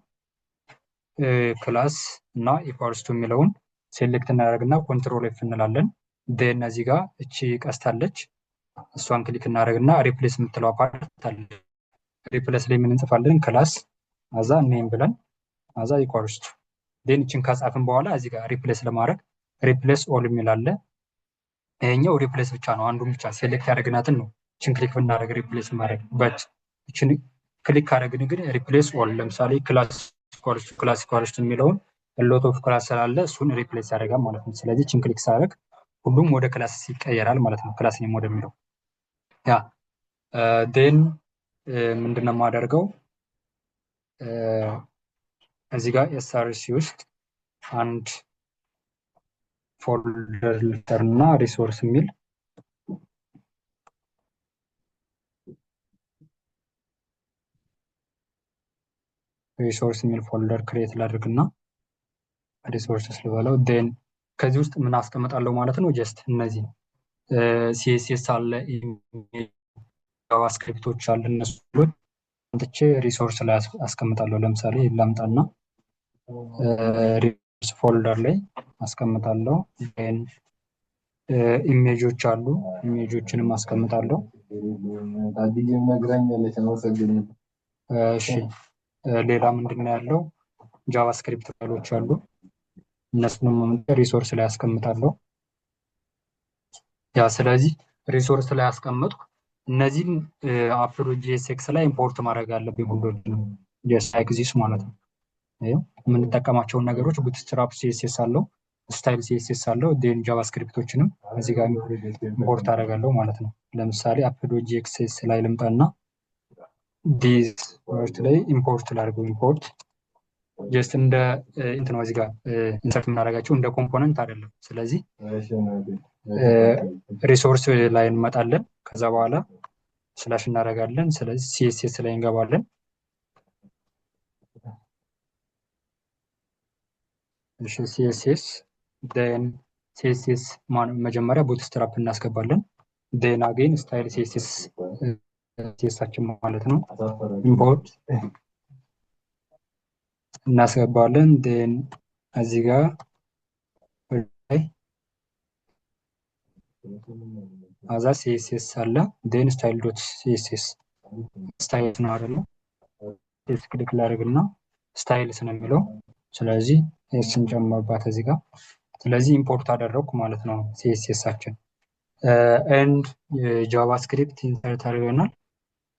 ክላስ እና ኢኳልስቱ የሚለውን ሴሌክት እናደርግና ኮንትሮል ኤፍ እንላለን። ዴን እዚህ ጋር እቺ ቀስታለች እሷን ክሊክ እናደርግና ሪፕሌስ የምትለው ፓርት አለ። ሪፕሌስ ላይ ምን እንጽፋለን? ክላስ አዛ ኔም ብለን አዛ ኢኳልስቱ ዴን እችን ካጻፍን በኋላ እዚህ ጋር ሪፕሌስ ለማድረግ ሪፕሌስ ኦል የሚል አለ። ይሄኛው ሪፕሌስ ብቻ ነው፣ አንዱን ብቻ ሴሌክት ያደረግናትን ነው እችን ክሊክ ብናደርግ ሪፕሌስ ማድረግ በት እችን ክሊክ ካደረግን ግን ሪፕሌስ ኦል ለምሳሌ ክላስ ኢኳልስቱ የሚለውን ሎት ኦፍ ክላስ ስላለ እሱን ሪፕሌስ ያደርጋል ማለት ነው። ስለዚህ እችን ክሊክ ሳደርግ ሁሉም ወደ ክላስ ይቀየራል ማለት ነው። ክላስ ኔም ወደሚለው ያ ዴን ምንድነው የማደርገው እዚህ ጋር ኤስአርሲ ውስጥ አንድ ፎልደር ልተርና ሪሶርስ የሚል ፎልደር ክሬት ላድርግና ሪሶርስስ ልበለው። ዴን ከዚህ ውስጥ ምን አስቀምጣለሁ ማለት ነው? ጀስት እነዚህ ሲኤስኤስ አለ፣ ጃቫስክሪፕቶች አለ። እነሱ አንጥቼ ሪሶርስ ላይ አስቀምጣለሁ። ለምሳሌ ላምጣና ሪሶርስ ፎልደር ላይ አስቀምጣለሁ። ዴን ኢሜጆች አሉ፣ ኢሜጆችንም አስቀምጣለሁ። እሺ ሌላ ምንድነው ያለው? ጃቫስክሪፕት ፋይሎች አሉ። እነሱንም ሪሶርስ ላይ አስቀምጣለሁ። ያ ስለዚህ ሪሶርስ ላይ አስቀምጥኩ። እነዚህን አፕሎ ጄኤስኤክስ ላይ ኢምፖርት ማድረግ አለብኝ ሁሉንም ጀስት ላይክ ዚስ ማለት ነው። የምንጠቀማቸውን ነገሮች ቡትስትራፕ ሲኤስኤስ አለው፣ ስታይል ሲኤስኤስ አለው። ዴን ጃቫስክሪፕቶችንም እዚህ ጋር ኢምፖርት አደርጋለሁ ማለት ነው። ለምሳሌ አፕሎ ጄኤስኤክስ ላይ ልምጣና ዲዝ ወርት ላይ ኢምፖርት ላድርገው። ኢምፖርት ጀስት እንደ እንትን እዚህ ጋር ኢንሰርት የምናደርጋቸው እንደ ኮምፖነንት አይደለም። ስለዚህ ሪሶርስ ላይ እንመጣለን። ከዛ በኋላ ስላሽ እናደርጋለን። ስለዚህ ሲኤስኤስ ላይ እንገባለን። እሺ ሲኤስኤስ ዴን ሲኤስኤስ መጀመሪያ ቡትስትራፕ እናስገባለን። ዴን አጌን ስታይል ሲኤስኤሳችን ማለት ነው ኢምፖርት እናስገባለን። ዴን እዚህ ጋር አዛ ሲኤስኤስ አለ ዴን ስታይል ዶት ሲኤስኤስ ስታይል ነው አይደለ? ኤስ ክሊክ ላድርግና ስታይልስ ነው የሚለው። ስለዚህ ኤስን ጨመርባት እዚህ ጋር። ስለዚህ ኢምፖርት አደረግኩ ማለት ነው ሲኤስኤሳችን ኤንድ ጃቫስክሪፕት ኢንሰርት አድርገናል።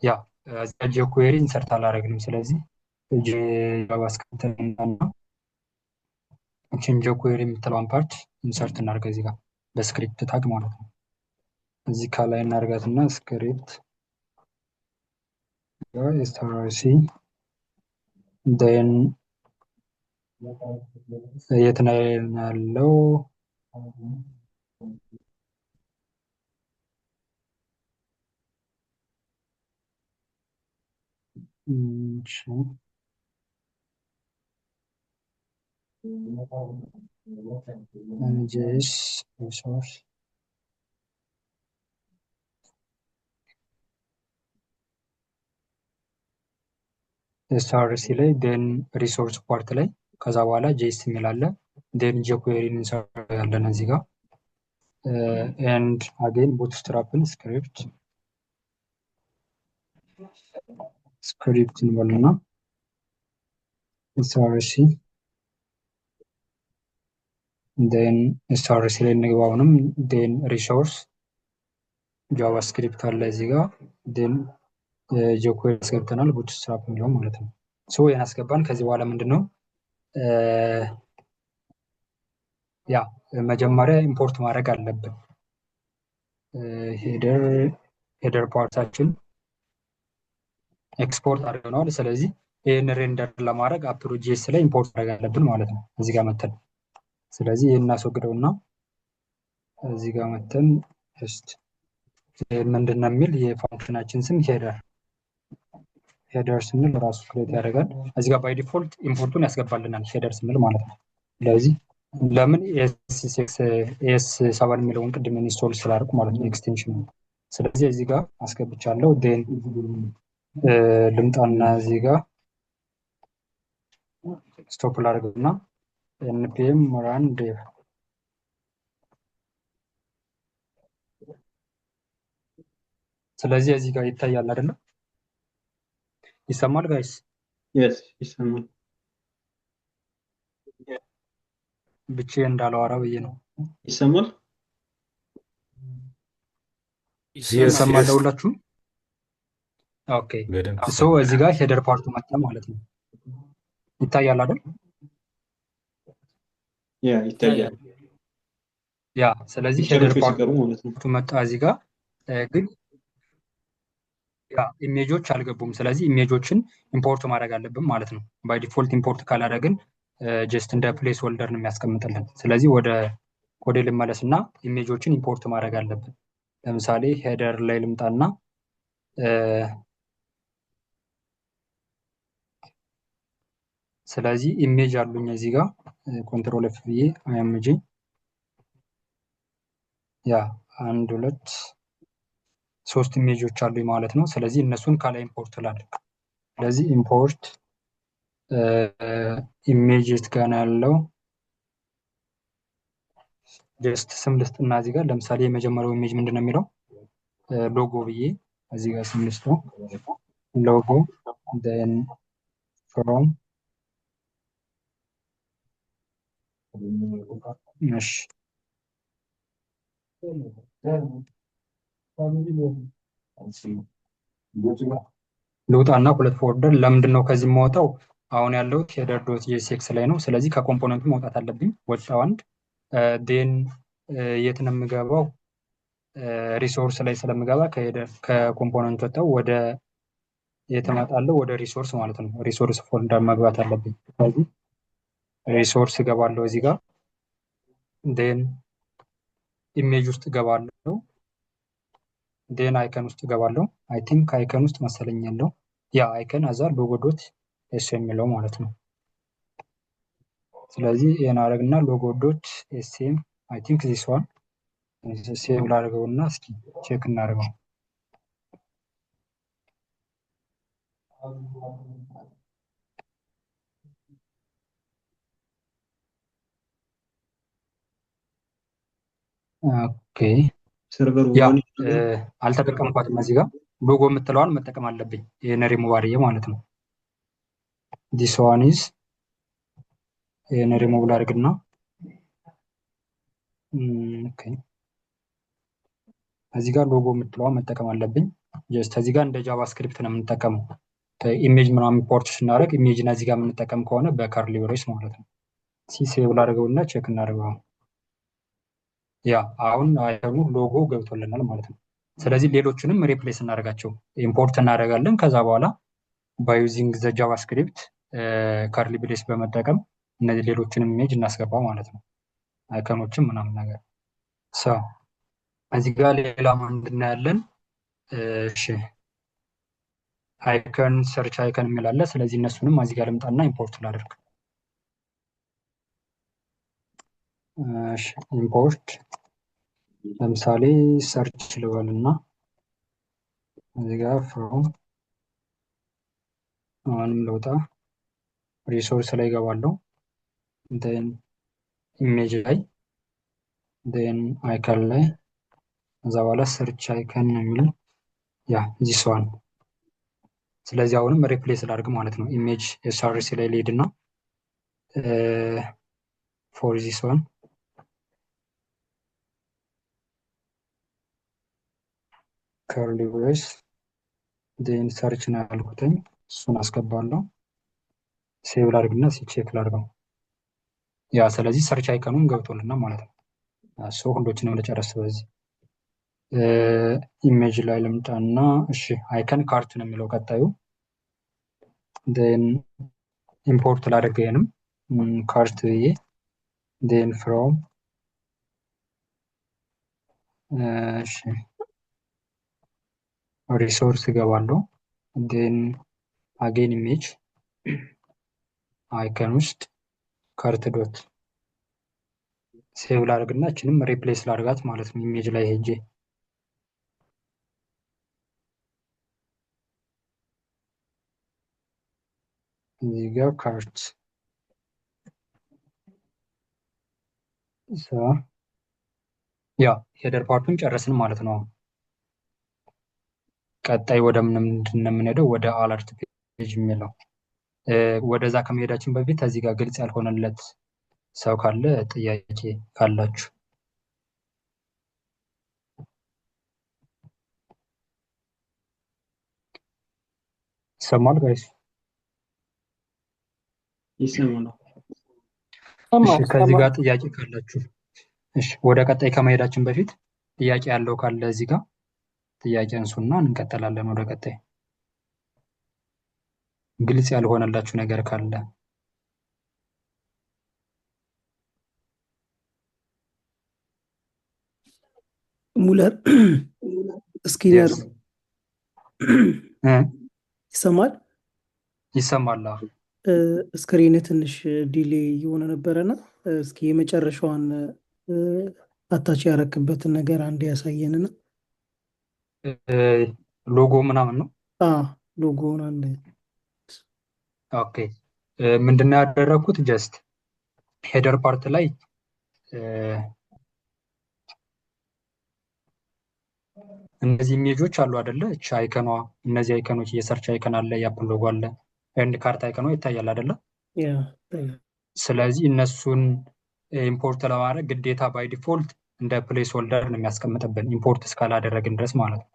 ያ ጄኩዌሪ ኢንሰርት አላደረግንም። ስለዚህ ጃቫስክሪፕት እና ጄኩዌሪ የምትለውን ፓርት ኢንሰርት እናድርገ እዚህ ጋር በስክሪፕት ታግ ማለት ነው። እዚህ ከላይ እናድርጋትና ስክሪፕት ኤስአርሲ ን የት ነው ያለው? ሪሶርስ ኤስአርሲ ላይ ዴን ሪሶርስ ፓርት ላይ ከዛ በኋላ ጄስ የሚል አለ። ዴን ጄኩዌሪን እንሰራለን እዚህ ጋር ኤንድ አጌን ቡትስትራፕን ስክሪፕት እንበልና ኤስአርሲ ዴን ኤስአርሲ ላይ እንግባውንም ዴን ሪሶርስ ጃቫስክሪፕት አለ እዚህ ጋር ዴን ጄኩዌሪ አስገብተናል ቡትስትራፕ የሚለው ማለት ነው። ሶ ይህን አስገባን። ከዚህ በኋላ ምንድን ነው ያ መጀመሪያ ኢምፖርት ማድረግ አለብን። ሄደር ፓርታችን ኤክስፖርት አድርገነዋል። ስለዚህ ይህን ሬንደር ለማድረግ አፕሮጄስ ላይ ኢምፖርት ማድረግ አለብን ማለት ነው እዚህ ጋር መተን። ስለዚህ ይህን እናስወግደውና እዚህ ጋር መተን ምንድን ነው የሚል የፋንክሽናችን ስም ሄደር ስንል ራሱ ክሬት ያደርጋል። እዚህ ጋር ባይ ዲፎልት ኢምፖርቱን ያስገባልናል ሄደር ስንል ማለት ነው። ስለዚህ ለምን ኤስ 7 የሚለውን ቅድም ኢንስቶል ስላደረኩ ማለት ነው ኤክስቴንሽን። ስለዚህ እዚህ ጋር አስገብቻለሁ። ዴን ልምጣና እዚህ ጋር ስቶፕ ላድርግና ኤንፒኤም ራን ዴቭ ስለዚህ እዚህ ጋር ይታያል አይደለም? ይሰማል ጋይስ? የስ ይሰማል። ብቻዬን እንዳላወራ ብዬ ነው። ይሰማል ይሰማል ለሁላችሁም? ኦኬ ሶ እዚህ ጋር ሄደር ፓርቱ መጣ ማለት ነው። ይታያል አይደል? ያ ይታያል። ያ ስለዚህ ሄደር ፓርቱ መጣ እዚህ ጋር ግን ያ ኢሜጆች አልገቡም። ስለዚህ ኢሜጆችን ኢምፖርት ማድረግ አለብን ማለት ነው። ባይ ዲፎልት ኢምፖርት ካላደረግን ጀስት እንደ ፕሌስ ሆልደር ነው የሚያስቀምጥልን። ስለዚህ ወደ ኮዴ ልመለስና ኢሜጆችን ኢምፖርት ማድረግ አለብን። ለምሳሌ ሄደር ላይ ልምጣና ስለዚህ ኢሜጅ አሉኝ እዚህ ጋር ኮንትሮል ኤፍ ብዬ አይኤምጂ ያ 1 2 3 ኢሜጆች አሉኝ ማለት ነው። ስለዚህ እነሱን ካላይ ኢምፖርት ላድርግ። ስለዚህ ኢምፖርት ኢሜጅ ጋር ያለው ጀስት ስም ልስጥና እዚህ ጋር ለምሳሌ የመጀመሪያው ኢሜጅ ምንድን ነው የሚለው ሎጎ ብዬ እዚህ ጋር ስም ልስጠው ሎጎ ዴን ፍሮም እሺ ልውጣና ሁለት ፎልደር ለምንድን ነው ከዚህ የማወጣው? አሁን ያለው ሄደር ዶት ጄኤስኤክስ ላይ ነው። ስለዚህ ከኮምፖነንቱ መውጣት አለብኝ። ወጣው አንድ ዴን የት ነው የምገባው? ሪሶርስ ላይ ስለምገባ ከኮምፖነንት ወጣው ወደ የት እመጣለሁ? ወደ ሪሶርስ ማለት ነው። ሪሶርስ ፎልደር መግባት አለብኝ። ስለዚህ ሪሶርስ እገባለሁ እዚህ ጋር ዴን ኢሜጅ ውስጥ እገባለሁ ዴን አይከን ውስጥ እገባለሁ። አይ ቲንክ አይከን ውስጥ መሰለኝ ያለው ያ አይከን አዛ ሎጎ ዶት ኤስ የሚለው ማለት ነው። ስለዚህ ይሄን አደረግና ሎጎ ዶት ኤስኤም አይ ቲንክ ዚስ ዋን ሴቭ ላድርገውና እስኪ ቼክ እናድርገው። ኦኬ ሰርቨሩ ያ ሆን ያደረገው አልተጠቀምኳትም። እዚህ ጋር ሎጎ የምትለዋን መጠቀም አለብኝ። ይህን ሪሙቭ አድርጌ ማለት ነው። ዲስ ዋን ኢዝ ይህን ሪሙቭ ላድርግና ኦኬ እዚህ ጋር ሎጎ የምትለዋን መጠቀም አለብኝ። ጀስት እዚህ ጋር እንደ ጃቫስክሪፕት ነው የምንጠቀመው። ኢሜጅ ምናምን ኢምፖርት ስናደርግ ኢሜጅን እዚህ ጋር የምንጠቀም ከሆነ በከርሊ ብሬስ ማለት ነው። ሴቭ ላድርገውና ቼክ እናደርገው። ያ አሁን አይተኑ ሎጎ ገብቶልናል ማለት ነው። ስለዚህ ሌሎችንም ሪፕሌስ እናደርጋቸው ኢምፖርት እናደርጋለን። ከዛ በኋላ ባዩዚንግ ዘ ጃቫስክሪፕት ከርሊ ብሬስ በመጠቀም እነዚህ ሌሎችንም ኢሜጅ እናስገባ ማለት ነው። አይከኖችም ምናምን ነገር እዚህ ጋር ሌላ ምንድን ነው ያለን? እሺ አይከን ሰርች አይከን የሚላለ። ስለዚህ እነሱንም እዚህ ጋር ልምጣና ኢምፖርት ላደርግ። እሺ ኢምፖርት ለምሳሌ ሰርች ልበልና እዚህ ጋር ፍሮም አሁንም ልውጣ ሪሶርስ ላይ ገባለሁ። ን ኢሜጅ ላይ ን አይከን ላይ እዛ በኋላ ሰርች አይከን የሚል ያ ዚስ ዋን። ስለዚህ አሁንም ሪፕሌስ ላድርግ ማለት ነው። ኢሜጅ ኤስአርሲ ላይ ልሄድ እና ፎር ዚስ ዋን ከርሊ ብሬስ ን ሰርች ነው ያልኩትኝ። እሱን አስገባለሁ። ሴቭ ላድርግና ቼክ ላድርገው። ያ ስለዚህ ሰርች አይከኑን ገብቶልና ማለት ነው። ሁሎችንም ልጨርስ። በዚህ ኢሜጅ ላይ ልምጣና እሺ አይከን ካርት ነው የሚለው ቀጣዩ። ን ኢምፖርት ላድርግ ይሄንም ካርት ብዬ ን ፍሮም እሺ ሪሶርስ እገባለሁ። ን አጌን ኢሜጅ አይከን ውስጥ ካርት ዶት ሴቭ ላድርግና እችንም ሪፕሌስ ላድርጋት ማለት ነው። ኢሜጅ ላይ ሄጄ እዚህ ጋር ካርት ያ ሄደር ፓርቱን ጨረስን ማለት ነው። ቀጣይ ወደ ምንድን ነው የምንሄደው? ወደ አለርት ፔጅ የሚለው። ወደዛ ከመሄዳችን በፊት እዚህ ጋር ግልጽ ያልሆነለት ሰው ካለ ጥያቄ ካላችሁ ይሰማል ጋይስ? ይሰማል። እሺ ከዚህ ጋር ጥያቄ ካላችሁ እሺ፣ ወደ ቀጣይ ከመሄዳችን በፊት ጥያቄ ያለው ካለ እዚህ ጋር ጥያቄ አንሱና እንቀጥላለን ወደ ቀጣይ። ግልጽ ያልሆነላችሁ ነገር ካለ ሙለር ስኪነር Yes. ይሰማል? ይሰማል። ስክሪን ትንሽ ዲሌይ የሆነ ነበረና እስኪ የመጨረሻዋን አታች ያረክበትን ነገር አንድ ያሳየንና ሎጎ ምናምን ነው። ሎጎውን አንድ ኦኬ ምንድነው ያደረኩት? ጀስት ሄደር ፓርት ላይ እነዚህ ኢሜጆች አሉ አይደለ? እቺ አይከኗ፣ እነዚህ አይከኖች የሰርች አይከን አለ፣ የአፕል ሎጎ አለ፣ ኤንድ ካርት አይከኗ ይታያል አይደለ? ስለዚህ እነሱን ኢምፖርት ለማድረግ ግዴታ ባይ ዲፎልት እንደ ፕሌስ ሆልደር ነው የሚያስቀምጥብን ኢምፖርት እስካላደረግን ድረስ ማለት ነው።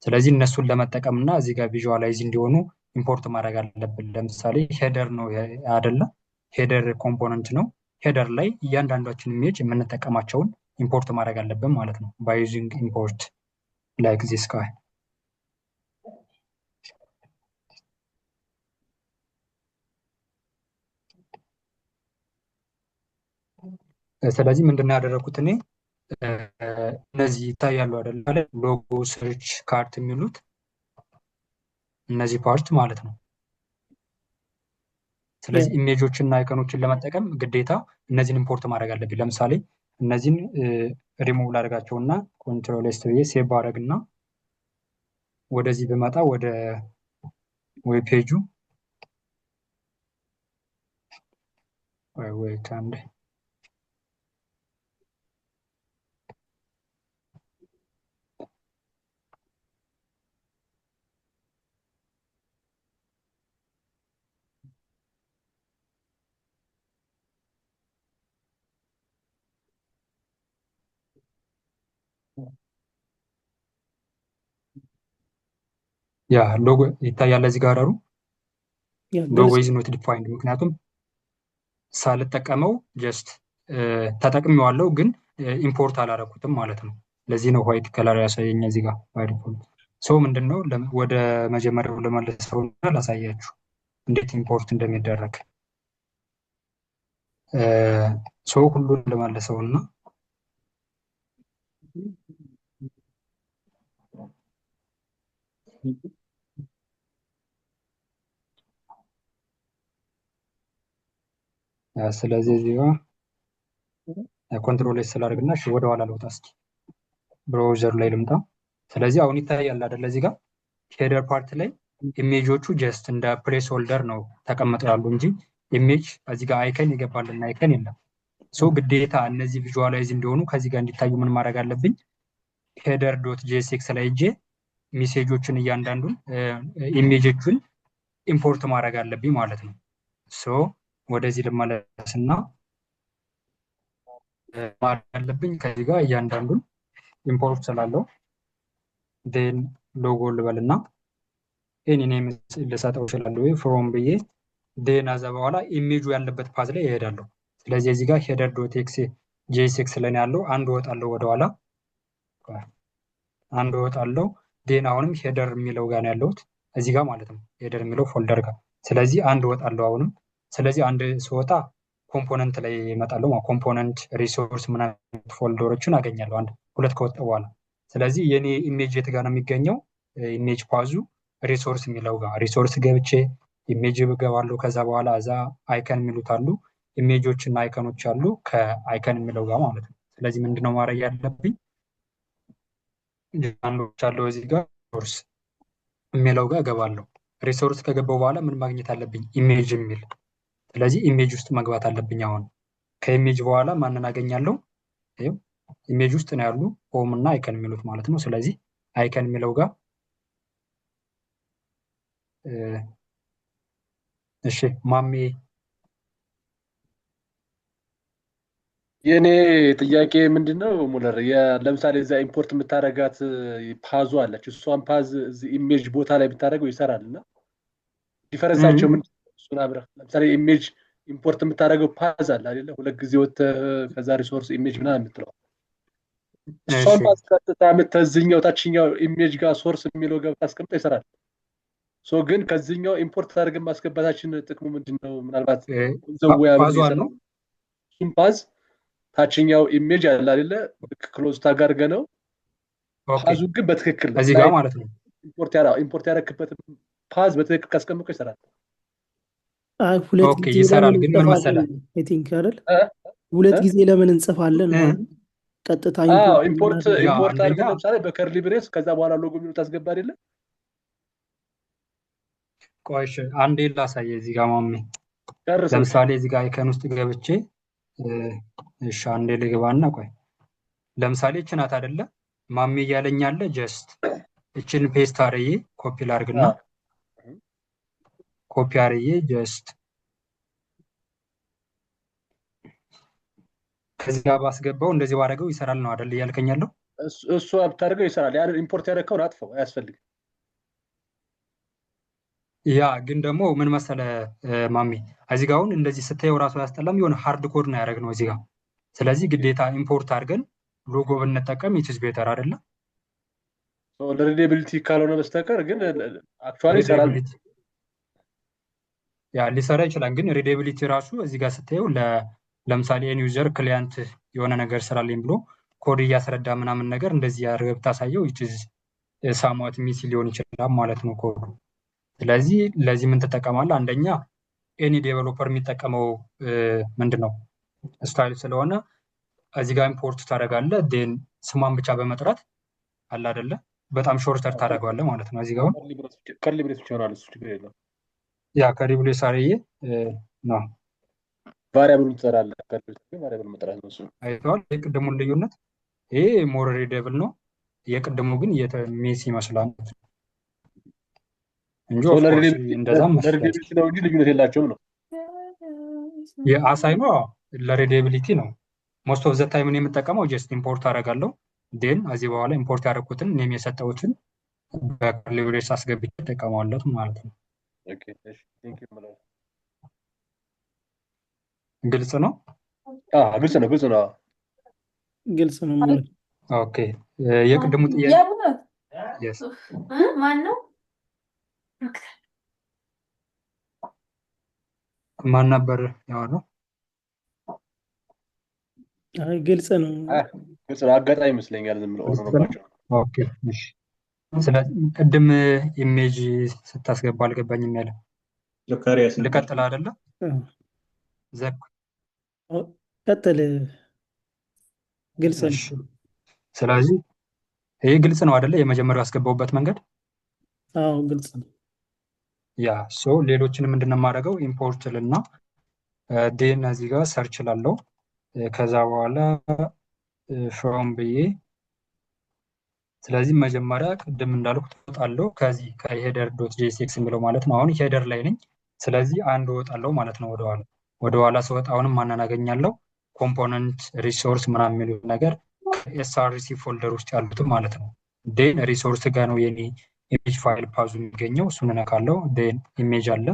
ስለዚህ እነሱን ለመጠቀም እና እዚህ ጋር ቪዥዋላይዝ እንዲሆኑ ኢምፖርት ማድረግ አለብን። ለምሳሌ ሄደር ነው አይደለ? ሄደር ኮምፖነንት ነው። ሄደር ላይ እያንዳንዳችን ኢሜጅ የምንጠቀማቸውን ኢምፖርት ማድረግ አለብን ማለት ነው። ባይ ዩዚንግ ኢምፖርት ላይክ ዚስ ጋይ። ስለዚህ ምንድነው ያደረኩት እኔ እነዚህ ይታያሉ አይደለ? ሎጎ፣ ሰርች፣ ካርት የሚሉት እነዚህ ፓርት ማለት ነው። ስለዚህ ኢሜጆችን እና አይከኖችን ለመጠቀም ግዴታ እነዚህን ኢምፖርት ማድረግ አለብኝ። ለምሳሌ እነዚህን ሪሙቭ ላደርጋቸው እና ኮንትሮል ኤስ ብዬ ሴቭ አደረግ እና ወደዚህ ብመጣ ወደ ዌብ ፔጁ ዌይት አንድ ያ ሎጎ ይታያል እዚህ ጋር አሩ ያ ሎጎ ግልጽ ኢዝ ኖት ዲፋይንድ ምክንያቱም ሳልጠቀመው ጀስት ተጠቅሜዋለሁ ግን ኢምፖርት አላረኩትም ማለት ነው። ለዚህ ነው ዋይት ከለር ያሳየኝ እዚህ ጋር ባይ ዲፎልት። ሶ ምንድነው ወደ መጀመሪያው ለመለሰውና ላሳያችሁ እንዴት ኢምፖርት እንደሚደረግ ሶ ሁሉን ለመለሰውና ስለዚህ እዚህ ጋር ኮንትሮል ኤስ ስላደርግና እሺ ወደ ኋላ ልውጣ እስኪ ብራውዘር ላይ ልምጣ። ስለዚህ አሁን ይታያል አይደል እዚህ ጋር ሄደር ፓርት ላይ ኢሜጆቹ ጀስት እንደ ፕሌስ ሆልደር ነው ተቀምጠው ያሉ እንጂ ኢሜጅ እዚህ ጋር አይከን ይገባልና አይከን የለም። ሶ ግዴታ እነዚህ ቪዥዋላይዝ እንዲሆኑ ከዚህ ጋር እንዲታዩ ምን ማድረግ አለብኝ? ሄደር ዶት ጄኤስኤክስ ላይ ሄጄ ሜሴጆችን እያንዳንዱን ኢሜጆችን ኢምፖርት ማድረግ አለብኝ ማለት ነው። ሶ ወደዚህ ልመለስና ማድረግ አለብኝ ከዚህ ጋር እያንዳንዱን ኢምፖርት ስላለው ዴን ሎጎ ልበልና ኤኒ ኔም ልሰጠው እችላለሁ ፍሮም ብዬ ዴን አዛ በኋላ ኢሜጁ ያለበት ፓዝ ላይ ይሄዳለሁ። ስለዚህ እዚህ ጋር ሄደር ዶት ኤክስ ጄኤስኤክስ ላይ ያለው አንድ እወጣለሁ ወደኋላ አንድ እወጣለሁ ዴን አሁንም ሄደር የሚለው ጋር ነው ያለሁት እዚህ ጋር ማለት ነው ሄደር የሚለው ፎልደር ጋር። ስለዚህ አንድ እወጣለሁ አሁንም። ስለዚህ አንድ ስወጣ ኮምፖነንት ላይ እመጣለሁ ኮምፖነንት ሪሶርስ ምናምን ፎልደሮችን አገኛለሁ አንድ ሁለት ከወጣ በኋላ። ስለዚህ የኔ ኢሜጅ የት ጋር ነው የሚገኘው? ኢሜጅ ፓዙ ሪሶርስ የሚለው ጋር ሪሶርስ ገብቼ ኢሜጅ እገባለሁ። ከዛ በኋላ እዛ አይከን የሚሉት አሉ ኢሜጆች እና አይከኖች አሉ ከአይከን የሚለው ጋር ማለት ነው። ስለዚህ ምንድነው ማድረግ ያለብኝ? አንዶች አለው እዚህ ጋር ሪሶርስ የሚለው ጋር እገባለሁ። ሪሶርስ ከገባው በኋላ ምን ማግኘት አለብኝ? ኢሜጅ የሚል። ስለዚህ ኢሜጅ ውስጥ መግባት አለብኝ። አሁን ከኢሜጅ በኋላ ማንን አገኛለሁ? ኢሜጅ ውስጥ ነው ያሉ ሆም እና አይከን የሚሉት ማለት ነው። ስለዚህ አይከን የሚለው ጋር እሺ ማሜ የኔ ጥያቄ ምንድነው ሙለር ለምሳሌ እዛ ኢምፖርት የምታደርጋት ፓዙ አለች እሷን ፓዝ እዚህ ኢሜጅ ቦታ ላይ ብታደርገው ይሰራልና ዲፈረንሳቸው ምንድነው? እሱን አብረህ ለምሳሌ ኢሜጅ ኢምፖርት የምታደርገው ፓዝ አለ አይደለ? ሁለት ጊዜ ወጥተህ ከዛ ሪሶርስ ኢሜጅ ምናምን የምትለው እሷን ፓዝ ቀጥታ የምትዝኛው ታችኛው ኢሜጅ ጋር ሶርስ የሚለው ገብታ አስቀምጠው ይሰራል። ሶ ግን ከዚህኛው ኢምፖርት አድርገን ማስገባታችን ጥቅሙ ምንድነው? ምናልባት ዘወያ ነው እሱን ፓዝ ታችኛው ኢሜጅ አለ አይደለ? ክሎዝ ታግ አድርገህ ነው ፓዙ ግን በትክክል እዚህ ጋር ማለት ነው ኢምፖርት ያደረክበት ፓዝ በትክክል ካስቀመጥከው ይሰራል። ሁለት ጊዜ ይሰራል ግን ምን መሰለህ አይ ቲንክ አይደል ሁለት ጊዜ ለምን እንጽፋለን? ቀጥታ ኢምፖርት አድርገን ለምሳሌ በከርሊ ብሬስ ከዛ በኋላ ሎጎ የሚሉት አስገባ አይደለ? ቆይ አንዴ ላሳየ እዚህ ጋር ማሜ። ለምሳሌ እዚህ ጋር አይከን ውስጥ ገብቼ እሺ አንዴ ልግባና ቆይ ለምሳሌ እቺ ናት አይደለ? ማሜ እያለኝ ያለ ጀስት እቺን ፔስት አርዬ ኮፒ ላድርግና ኮፒ አርዬ ጀስት ከዚህ ጋር ባስገባው እንደዚህ ባደረገው ይሰራል ነው አይደል እያልከኝ ያለው? እሱ አብታደርገው ይሰራል። ያ ኢምፖርት ያደረከውን አጥፈው አያስፈልግም። ያ ግን ደግሞ ምን መሰለ ማሜ እዚህ ጋር አሁን እንደዚህ ስታየው ራሱ ያስጠላም የሆነ ሃርድ ኮድ ነው ያደረግነው እዚህ ጋር። ስለዚህ ግዴታ ኢምፖርት አድርገን ሎጎ ብንጠቀም ኢትስ ቤተር አይደለ? ለሪዴቢሊቲ ካልሆነ በስተቀር ግን አክቹአሊ ይሰራል። ያ ሊሰራ ይችላል ግን ሪዴቢሊቲ ራሱ እዚህ ጋር ስታየው ለምሳሌ ኤን ዩዘር ክሊያንት የሆነ ነገር ስራልኝ ብሎ ኮድ እያስረዳ ምናምን ነገር እንደዚህ ያደርገህ ብታሳየው ኢትስ ሳምዋት ሚስ ሊሆን ይችላል ማለት ነው ኮዱ። ስለዚህ ለዚህ ምን ትጠቀማለህ? አንደኛ ኤኒ ዴቨሎፐር የሚጠቀመው ምንድነው ስታይል ስለሆነ እዚህ ጋር ኢምፖርት ታደርጋለህ ዴን ስሟን ብቻ በመጥራት አለ አይደለ በጣም ሾርተር ታደርገዋለህ ማለት ነው። እዚህ ጋር ከርሊ ብሬስ ብቻ ነው ችግር የለም። ያ ከርሊ ብሬስ አርዬ ነው ቫሪያብሉን ትሰራለህ። ከርሊ ብሬስ ቫሪያብሉን መጥራት ነው እሱ። አይተዋል የቅድሙን ልዩነት? ይሄ ሞር ሪዴብል ነው የቅድሙ ግን ሜስ ይመስላል እንጂ እንደዛም ለሪዴቢሊቲ ነው እንጂ ልዩነት የላቸውም ነው። የአሳይኖ ለሪዴቢሊቲ ነው። ሞስት ኦፍ ዘ ታይም የምጠቀመው ጀስት ኢምፖርት አደርጋለሁ ዴን እዚህ በኋላ ኢምፖርት ያደረኩትን ኔም የሰጠሁትን በከርሊ ብሬስ አስገብቼ እጠቀመዋለሁ ማለት ነው። ኦኬ እሺ ቴንክ ዩ ሙለር። ግልጽ ነው? ግልጽ ነው ግልጽ ነው። ግልጽ ነው ሙሉ ኦኬ የቅድሙ ጥያቄ yes ማን ነው? ማን ነበር ያወራው? አይ ግልጽ ነው። ግልጽ ነው። አጋጣሚ ይመስለኛል ዝም ብሎ ሆኖባቸው። ኦኬ እሺ። ስለዚህ ቅድም ኢሜጅ ስታስገባ አልገባኝም ያለ ዘካሪያስ ነበር። ልቀጥል አይደለ? ዘክ ቀጥል። ግልጽ እሺ። ነው። ስለዚህ ይሄ ግልጽ ነው አይደለ? የመጀመሪያው ያስገባውበት መንገድ አዎ ግልጽ ነው። ያ ሌሎችን ምንድነው የማደርገው? ኢምፖርት ልና ዴን እዚህ ጋር ሰርች ላለው ከዛ በኋላ ፍሮም ብዬ ስለዚህ መጀመሪያ ቅድም እንዳልኩት እወጣለሁ ከዚህ ከሄደር ዶት ጄኤስኤክስ የሚለው ማለት ነው። አሁን ሄደር ላይ ነኝ። ስለዚህ አንድ እወጣለሁ ማለት ነው ወደኋላ ስወጣ አሁንም ማንን አገኛለሁ? ኮምፖነንት ሪሶርስ ምናምን የሚሉት ነገር ኤስአርሲ ፎልደር ውስጥ ያሉትም ማለት ነው። ዴን ሪሶርስ ጋር ነው የኔ ኢሜጅ ፋይል ፓዙ የሚገኘው። እሱን እነካለሁ። ዴን ኢሜጅ አለ።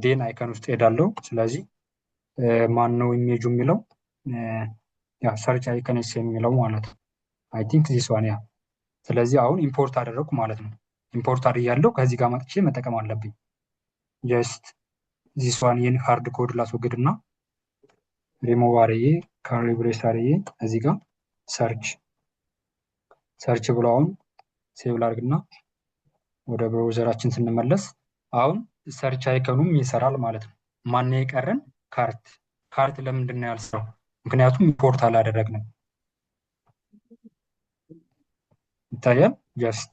ዴን አይከን ውስጥ ሄዳለሁ። ስለዚህ ማን ነው ኢሜጁ የሚለው ያ ሰርች አይከንስ የሚለው ማለት ነው። አይ ቲንክ ዚስ ዋን ያ። ስለዚህ አሁን ኢምፖርት አደረኩ ማለት ነው። ኢምፖርት አድርያለሁ። ከዚህ ጋር መጥቼ መጠቀም አለብኝ። ጀስት ዚስ ዋን ይህን ሃርድ ኮድ ላስወግድና ሪሞቭ አርዬ ከርሊ ብሬስ አርዬ እዚህ ጋር ሰርች ብሎ አሁን ሴቭ ላድርግና ወደ ብራውዘራችን ስንመለስ አሁን ሰርች አይከኑም ይሰራል ማለት ነው። ማን የቀረን? ካርት ለምንድን ነው ያልሰራው? ምክንያቱም ኢምፖርት አላደረግንም። ይታያል። ጀስት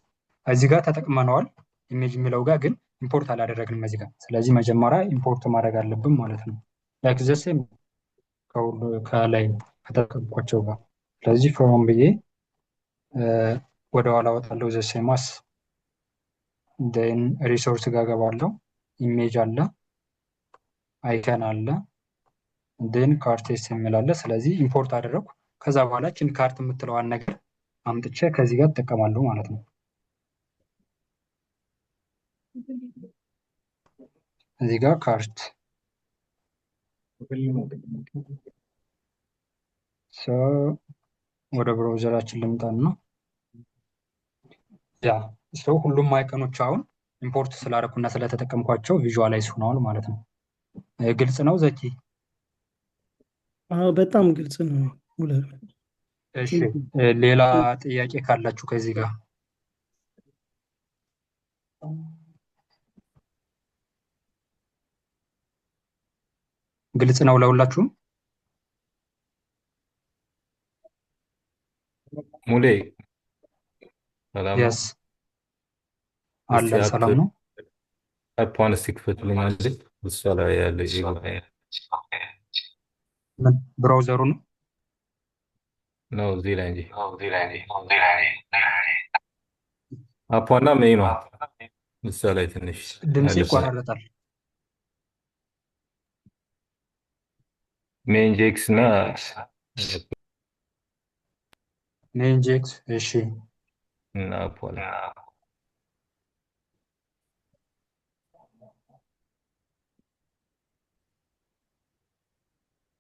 እዚህ ጋር ተጠቅመነዋል ኢሜጅ የሚለው ጋር ግን ኢምፖርት አላደረግንም እዚህ ጋር። ስለዚህ መጀመሪያ ኢምፖርት ማድረግ አለብን ማለት ነው። ላይክ ዘ ሴም ከላይ ከተጠቀምኳቸው ጋር። ስለዚህ ፍሮም ብዬ ወደ ኋላ ወጣለሁ። ዘ ሴማስ ዴን ሪሶርስ ጋር ገባለሁ። ኢሜጅ አለ፣ አይከን አለ፣ ዴን ካርቴስ የሚል አለ። ስለዚህ ኢምፖርት አደረኩ። ከዛ በኋላ ችን ካርት የምትለዋን ነገር አምጥቼ ከዚህ ጋር እጠቀማለሁ ማለት ነው። እዚህ ጋር ካርት ወደ ብራውዘራችን ልምጣና ያ ሁሉም አይከኖች አሁን ኢምፖርት ስላደረኩና ስለተጠቀምኳቸው ቪዥዋላይዝ ሆነዋል ማለት ነው። ግልጽ ነው ዘኪ? አዎ በጣም ግልጽ ነው ሙለር። እሺ ሌላ ጥያቄ ካላችሁ ከዚህ ጋር ግልጽ ነው ለሁላችሁም? ሙሌ ሰላም ነው? የስ አለን። ሰላም ነው። አፓን እስቲ ክፈቱልኝ እዚህ እሷ ላይ ያለ ምን ብራውዘሩ ነው ነው እዚህ ላይ እንጂ አፓና ሜኑ እሷ ላይ ትንሽ ድምጽ ይቆራረጣል። ሜንጄክስ እና ሜንጄክስ እሺ እና አፓላ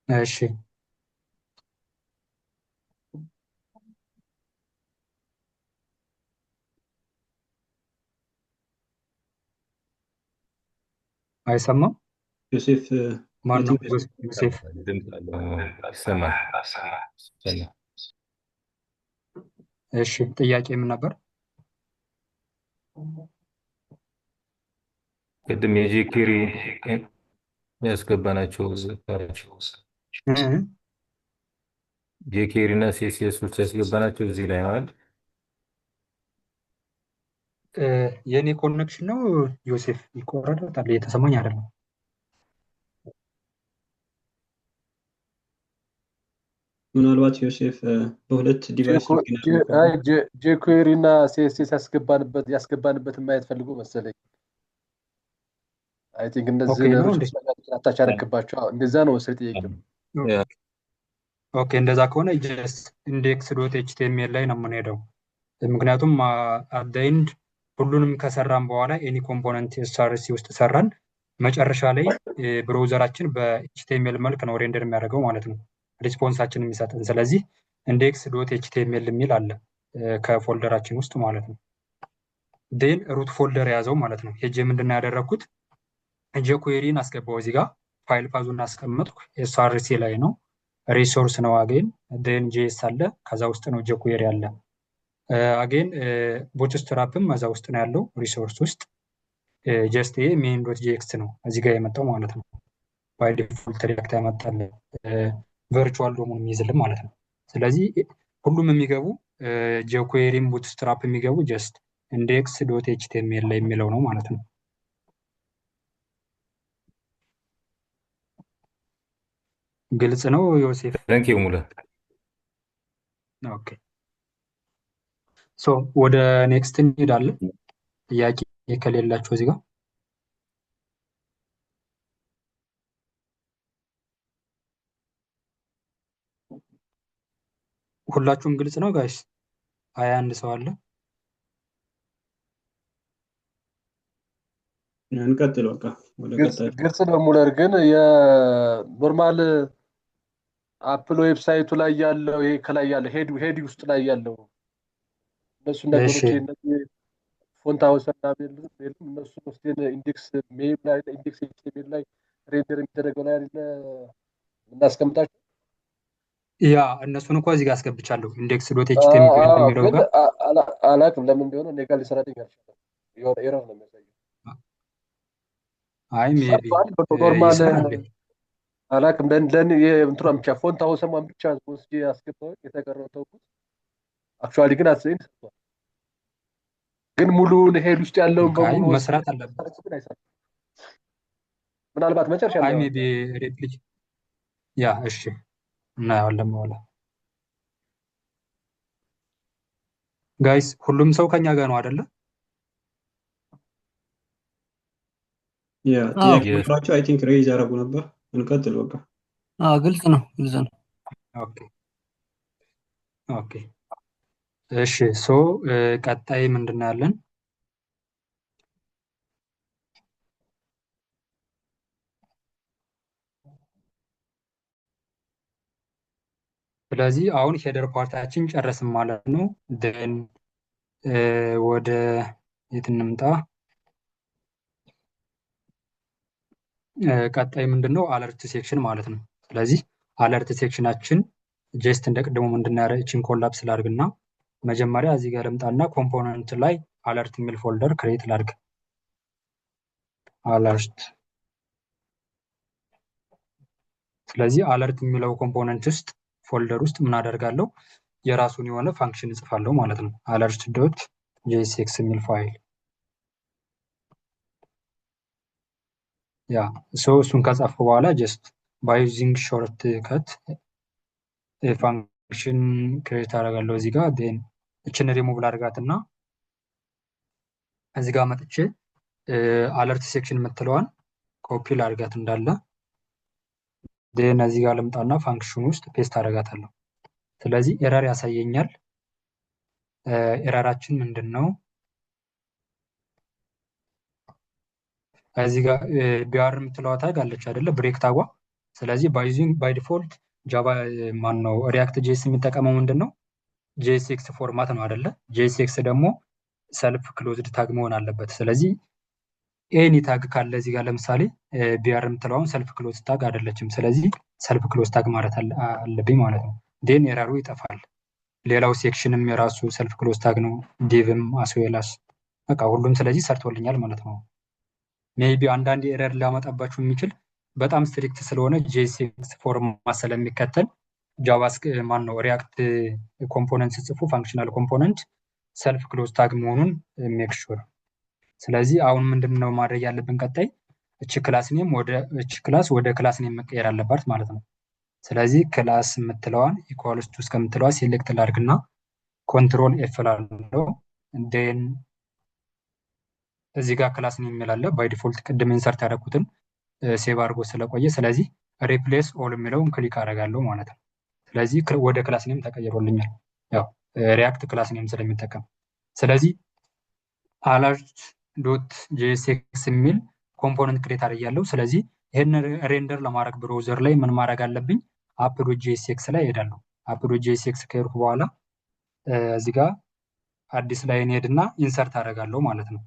እሺ አይሰማም? ዮሴፍ ማን ነው? የትኛው ዮሴፍ ድምፅ አለው ይሰማል። እሺ ጥያቄ ምን ነበር? ቅድም የጄኬሪ ያስገባናቸው ጄኬሪ እና ሲኤስኤሶች ያስገባናቸው እዚህ ላይ ማለት የኔ ኮኔክሽን ነው ዮሴፍ ይቆራረጣል፣ እየተሰማኝ አይደለም። ምናልባት ዮሴፍ በሁለት ዲቫይስ ጄኩዌሪ እና ሲኤስኤስ ያስገባንበትን ማየት ፈልጎ መሰለኝ። አይ ቲንክ እነዚህ ነገሮች አታች አደረግባቸው። እንደዛ ነው መሰለኝ ጥያቄው። ኦኬ እንደዛ ከሆነ ጀስት ኢንዴክስ ዶት ኤችቲኤምኤል ላይ ነው የምንሄደው። ምክንያቱም አት ዘ ኤንድ ሁሉንም ከሰራን በኋላ ኤኒ ኮምፖነንት ኤስአርሲ ውስጥ ሰራን መጨረሻ ላይ ብሮዘራችን በኤችቲኤምኤል መልክ ነው ሬንደር የሚያደርገው ማለት ነው ሪስፖንሳችን የሚሰጠን። ስለዚህ ኢንዴክስ ዶት ኤችቲኤምኤል የሚል አለ ከፎልደራችን ውስጥ ማለት ነው። ዴን ሩት ፎልደር የያዘው ማለት ነው። ሄጄ ምንድን ነው ያደረግኩት ጄኩዌሪን አስገባው እዚህ ጋር ፋይል ፓዙን አስቀመጥኩ። ኤስአርሲ ላይ ነው ሪሶርስ ነው አጌን ዴን ጄኤስ አለ ከዛ ውስጥ ነው ጄኩዌሪ አለ አጌን ቡትስትራፕም እዛ ውስጥ ነው ያለው ሪሶርስ ውስጥ ጀስት ይሄ ሜን ዶት ጄኤክስ ነው እዚህ ጋር የመጣው ማለት ነው። ባይ ዲፎልት ሪያክት ያመጣል ቨርቹዋል ዶሙን የሚይዝልን ማለት ነው። ስለዚህ ሁሉም የሚገቡ ጄኩዌሪም ቡትስትራፕ የሚገቡ ጀስት ኢንዴክስ ዶት ኤችቲኤምኤል ላይ የሚለው ነው ማለት ነው። ግልጽ ነው ዮሴፍ? ታንክ ዩ ሙለ። ኦኬ ሶ ወደ ኔክስት እንሄዳለን። ጥያቄ ከሌላችሁ እዚህ ጋር ሁላችሁም ግልጽ ነው ጋይስ? 21 ሰው አለ። እንቀጥል በቃ ወደ ቀጣይ። ግልጽ ነው ሙለር። ግን የኖርማል አፕል ዌብሳይቱ ላይ ያለው ይሄ ከላይ ያለው ሄድ ውስጥ ላይ ያለው እነሱ ነገሮች እነዚህ ፎንት ሀውስና የሉም እነሱ ውስጥ ኢንዴክስ ሜል ላይ ኢንዴክስ ኤችቲኤምኤል ላይ ሬንደር የሚደረገው ላይ አይደለ እናስቀምጣቸው። ያ እነሱን እኮ እዚህ ጋር አስገብቻለሁ ኢንዴክስ ዶት ኤችቲኤምኤል የሚለው ጋር አላውቅም ለምን እንደሆነ እኔ ጋር ሊሰራልኝ አልቻለም። የሆነ ኤረር ነው የሚያሳየው። አይ ሜቢ ኖርማል አላውቅም ለኔ እንትኗን ብቻ ፎንት ሀውስን ብቻ ወስጄ አስገባው የተቀረው ተውኩት። አክቹአሊ ግን አትሰይን ሰጥቷል። ግን ሙሉውን ሄድ ውስጥ ያለውን በሙሉ መስራት አለበት። ምናልባት መጨረሻ አይ ሜቢ ሬፕሊክ ያ እሺ እናያለን በኋላ። ጋይስ ሁሉም ሰው ከኛ ጋር ነው አይደለ? ያ ጥያቄ ቁጥራቸው አይ ቲንክ ሬይዝ ያደረጉ ነበር። እንቀጥል በቃ። ግልጽ ነው ግልጽ ነው። ኦኬ ኦኬ እሺ ሶ ቀጣይ ምንድን ነው ያለን? ስለዚህ አሁን ሄደር ፓርታችን ጨረስን ማለት ነው። ደን ወደ የት እንምጣ? ቀጣይ ምንድን ነው? አለርት ሴክሽን ማለት ነው። ስለዚህ አለርት ሴክሽናችን ጀስት እንደ ቅድሙ ምንድን ነው ያለችን ኮላፕስ ላድርግና መጀመሪያ እዚህ ጋር ልምጣና ኮምፖነንት ላይ አለርት የሚል ፎልደር ክሬት ላድርግ። አለርት ስለዚህ አለርት የሚለው ኮምፖነንት ውስጥ ፎልደር ውስጥ ምን አደርጋለሁ? የራሱን የሆነ ፋንክሽን እጽፋለሁ ማለት ነው። አለርት ዶት ጄኤስኤክስ የሚል ፋይል ያ እሱን ከጻፍኩ በኋላ ጀስት ባይ ዩዚንግ ሾርት ከት ፋንክሽን ክሬት አደርጋለሁ እዚህ ጋር ዴን እችን ሪሙቭ ላድርጋትና እዚህ ጋር መጥቼ አለርት ሴክሽን የምትለዋን ኮፒ ላድርጋት እንዳለ ዴን እዚህ ጋር ልምጣና ፋንክሽን ውስጥ ፔስት አደርጋታለሁ። ስለዚህ ኤረር ያሳየኛል። ኤረራችን ምንድን ነው? እዚህ ጋር ቢአር የምትለዋ ታግ አለች አይደለ? ብሬክ ታጓ። ስለዚህ ባይ ዲፎልት ጃቫ ማን ነው ሪያክት ጄኤስ የሚጠቀመው ምንድን ነው? ጄኤስኤክስ ፎርማት ነው አይደለ? ጄኤስኤክስ ደግሞ ሰልፍ ክሎዝድ ታግ መሆን አለበት። ስለዚህ ኤኒ ታግ ካለ እዚህ ጋር ለምሳሌ ቢአር የምትለዋን ሰልፍ ክሎዝ ታግ አይደለችም። ስለዚህ ሰልፍ ክሎዝ ታግ ማለት አለብኝ ማለት ነው። ዴን ኤረሩ ይጠፋል። ሌላው ሴክሽንም የራሱ ሰልፍ ክሎዝ ታግ ነው። ዲቭም አስዌላስ በቃ ሁሉም ስለዚህ ሰርቶልኛል ማለት ነው። ሜይቢ አንዳንድ ኤረር ሊያመጣባችሁ የሚችል በጣም ስትሪክት ስለሆነ ጄኤስኤክስ ፎርማት ስለሚከተል ጃቫስክሪፕት ማን ነው ሪያክት ኮምፖነንት ጽፉ ፋንክሽናል ኮምፖነንት ሰልፍ ክሎዝ ታግ መሆኑን ሜክ ሹር። ስለዚህ አሁን ምንድነው ማድረግ ያለብን? ቀጣይ እቺ ክላስ ወደ ክላስ ኔም መቀየር አለባት ማለት ነው። ስለዚህ ክላስ የምትለዋን ኢኳልስ ቱ እስከምትለዋ ሴሌክት ላድርግና ኮንትሮል ኤፍ ላለው ዴን እዚህ ጋር ክላስ ኔም የሚላለ ባይ ዲፎልት ቅድም ኢንሰርት ያደረኩትን ሴቭ አድርጎ ስለቆየ ስለዚህ ሪፕሌስ ኦል የሚለውን ክሊክ አደርጋለሁ ማለት ነው። ስለዚህ ወደ ክላስ ኔም ተቀይሮልኛል። ያው ሪያክት ክላስ ኔም ስለሚጠቀም። ስለዚህ አለርት ዶት ጄኤስኤክስ የሚል ኮምፖነንት ክሬት አድርጊያለሁ። ስለዚህ ይህን ሬንደር ለማድረግ ብሮዘር ላይ ምን ማድረግ አለብኝ? አፕ ዶት ጄኤስኤክስ ላይ እሄዳለሁ። አፕ ዶት ጄኤስኤክስ ከሄድኩ በኋላ እዚህ ጋር አዲስ ላይ እንሄድና ኢንሰርት አደርጋለሁ ማለት ነው።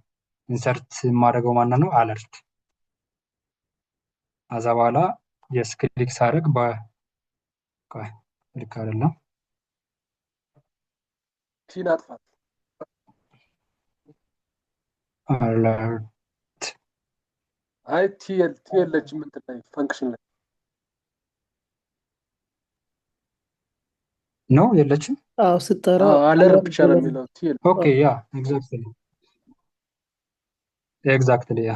ኢንሰርት የማደርገው ማንን ነው? አለርት። ከዛ በኋላ የስ ክሊክ ሳደርግ ልክ አይደለም። ቲን አጥፋት። አለርት አይ ቲ የለችም እንትን ላይ ፈንክሽን ላይ ነው የለችም። ስጠራ አለርት ብቻ ነው የሚለው ቲ። ኦኬ ያ ኤግዛክትሊ ያ።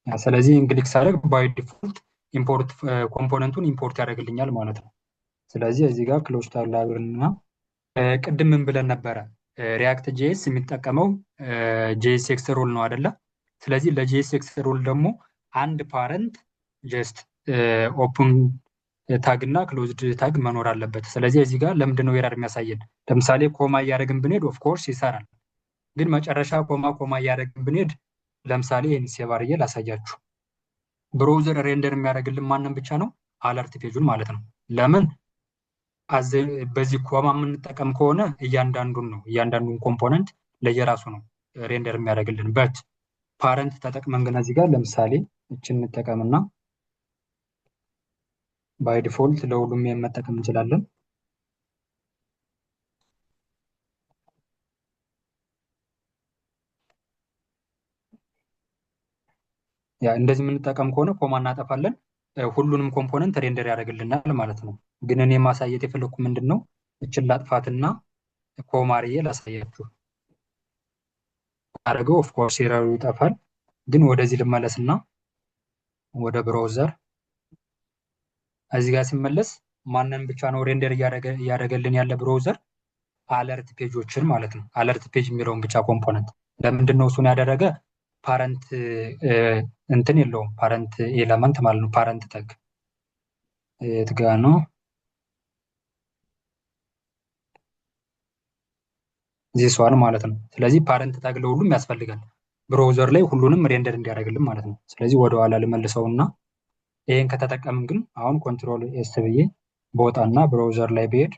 ስለዚህ ክሊክ ሳደርግ ባይ ዲፎልት ኢምፖርት ኮምፖነንቱን ኢምፖርት ያደርግልኛል ማለት ነው። ስለዚህ እዚህ ጋር ክሎዝ ታላግርና ቅድም ምን ብለን ነበረ? ሪያክት ጄኤስ የሚጠቀመው ጄኤስኤክስ ሩል ነው አይደለ? ስለዚህ ለጄኤስኤክስ ሩል ደግሞ አንድ ፓረንት ጀስት ኦፕን ታግ እና ክሎዝድ ታግ መኖር አለበት። ስለዚህ እዚህ ጋር ለምንድን ነው ኤረር የሚያሳየን? ለምሳሌ ኮማ እያደረግን ብንሄድ ኦፍ ኮርስ ይሰራል፣ ግን መጨረሻ ኮማ እያደረግን ብንሄድ ለምሳሌ ይህን ሴቭ አድርጌ ላሳያችሁ። ብሮውዘር ሬንደር የሚያደርግልን ማንም ብቻ ነው? አለርት ፔጁን ማለት ነው። ለምን? በዚህ ኮማ የምንጠቀም ከሆነ እያንዳንዱን ኮምፖነንት ለየራሱ ነው ሬንደር የሚያደርግልን። በት ፓረንት ተጠቅመን ግን እዚህ ጋር ለምሳሌ እችን እንጠቀምና ባይ ዲፎልት ለሁሉም መጠቀም እንችላለን። ያ እንደዚህ የምንጠቀም ከሆነ ኮማ እናጠፋለን፣ ሁሉንም ኮምፖነንት ሬንደር ያደርግልናል ማለት ነው። ግን እኔ ማሳየት የፈለኩ ምንድን ነው እችን ላጥፋትና ኮማርዬ ላሳያችሁ። አደረገው ኦፍ ኮርስ ኤረሩ ይጠፋል። ግን ወደዚህ ልመለስና ወደ ብራውዘር እዚህ ጋር ሲመለስ ማንን ብቻ ነው ሬንደር እያደረገልን ያለ ብራውዘር? አለርት ፔጆችን ማለት ነው። አለርት ፔጅ የሚለውን ብቻ ኮምፖነንት። ለምንድን ነው እሱን ያደረገ? ፓረንት እንትን የለውም፣ ፓረንት ኤለመንት ማለት ነው። ፓረንት ተግ የት ጋ ነው? ዚስ ዋን ማለት ነው። ስለዚህ ፓረንት ታግ ለሁሉም ያስፈልጋል ብራውዘር ላይ ሁሉንም ሬንደር እንዲያደርግልን ማለት ነው። ስለዚህ ወደ ኋላ ልመልሰውና ይሄን ከተጠቀምን ግን አሁን ኮንትሮል ኤስ ብዬ በወጣና ብራውዘር ላይ ብሄድ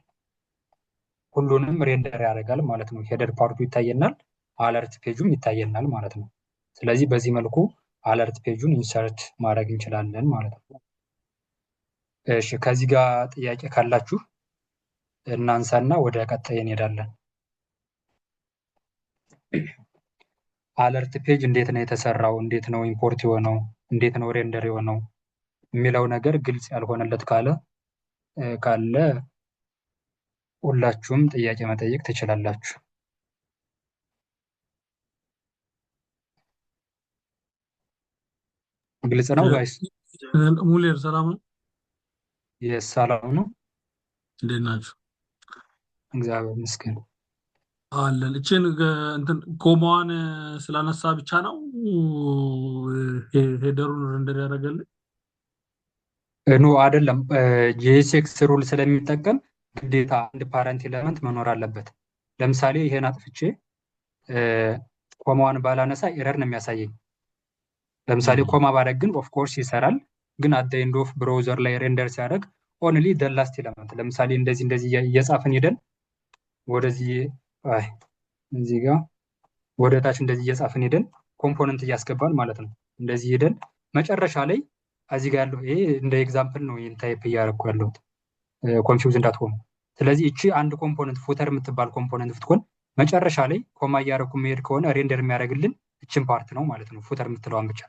ሁሉንም ሬንደር ያደርጋል ማለት ነው። ሄደር ፓርቱ ይታየናል፣ አለርት ፔጁም ይታየናል ማለት ነው። ስለዚህ በዚህ መልኩ አለርት ፔጁን ኢንሰርት ማድረግ እንችላለን ማለት ነው። እሺ ከዚህ ጋር ጥያቄ ካላችሁ እናንሳና ወደ ቀጣይ እንሄዳለን። አለርት ፔጅ እንዴት ነው የተሰራው? እንዴት ነው ኢምፖርት የሆነው? እንዴት ነው ሬንደር የሆነው የሚለው ነገር ግልጽ ያልሆነለት ካለ ሁላችሁም ጥያቄ መጠየቅ ትችላላችሁ። ግልጽ ነው ጋይስ? ሙሌር ሰላም ነው? ሰላም ነው። እንዴት ናችሁ? እግዚአብሔር ይመስገን አለን። እችን እንትን ኮማዋን ስላነሳ ብቻ ነው ሄደሩን ሬንደር ያደረገልን? ኖ አይደለም። ጄኤስኤክስ ሩል ስለሚጠቀም ግዴታ አንድ ፓረንት ኤለመንት መኖር አለበት። ለምሳሌ ይሄን አጥፍቼ ኮማዋን ባላነሳ ኤረር ነው የሚያሳየኝ። ለምሳሌ ኮማ ባደረግ ግን ኦፍ ኮርስ ይሰራል፣ ግን አት ኤንድ ኦፍ ብራውዘር ላይ ሬንደር ሲያደርግ ኦንሊ ደ ላስት ኤለመንት። ለምሳሌ እንደዚህ እየጻፍን ሄደን ወደዚህ እዚህ ጋር ወደ ታች እንደዚህ እየጻፍን ሄደን ኮምፖነንት እያስገባን ማለት ነው። እንደዚህ ሄደን መጨረሻ ላይ እዚህ ጋር ያለው ይሄ እንደ ኤግዛምፕል ነው ይሄን ታይፕ እያደረኩ ያለሁት ኮንፊውዝ እንዳትሆኑ። ስለዚህ እቺ አንድ ኮምፖነንት ፉተር የምትባል ኮምፖነንት ብትሆን መጨረሻ ላይ ኮማ እያደረኩ መሄድ ከሆነ ሬንደር የሚያደርግልን እችን ፓርት ነው ማለት ነው፣ ፉተር የምትለዋን ብቻ።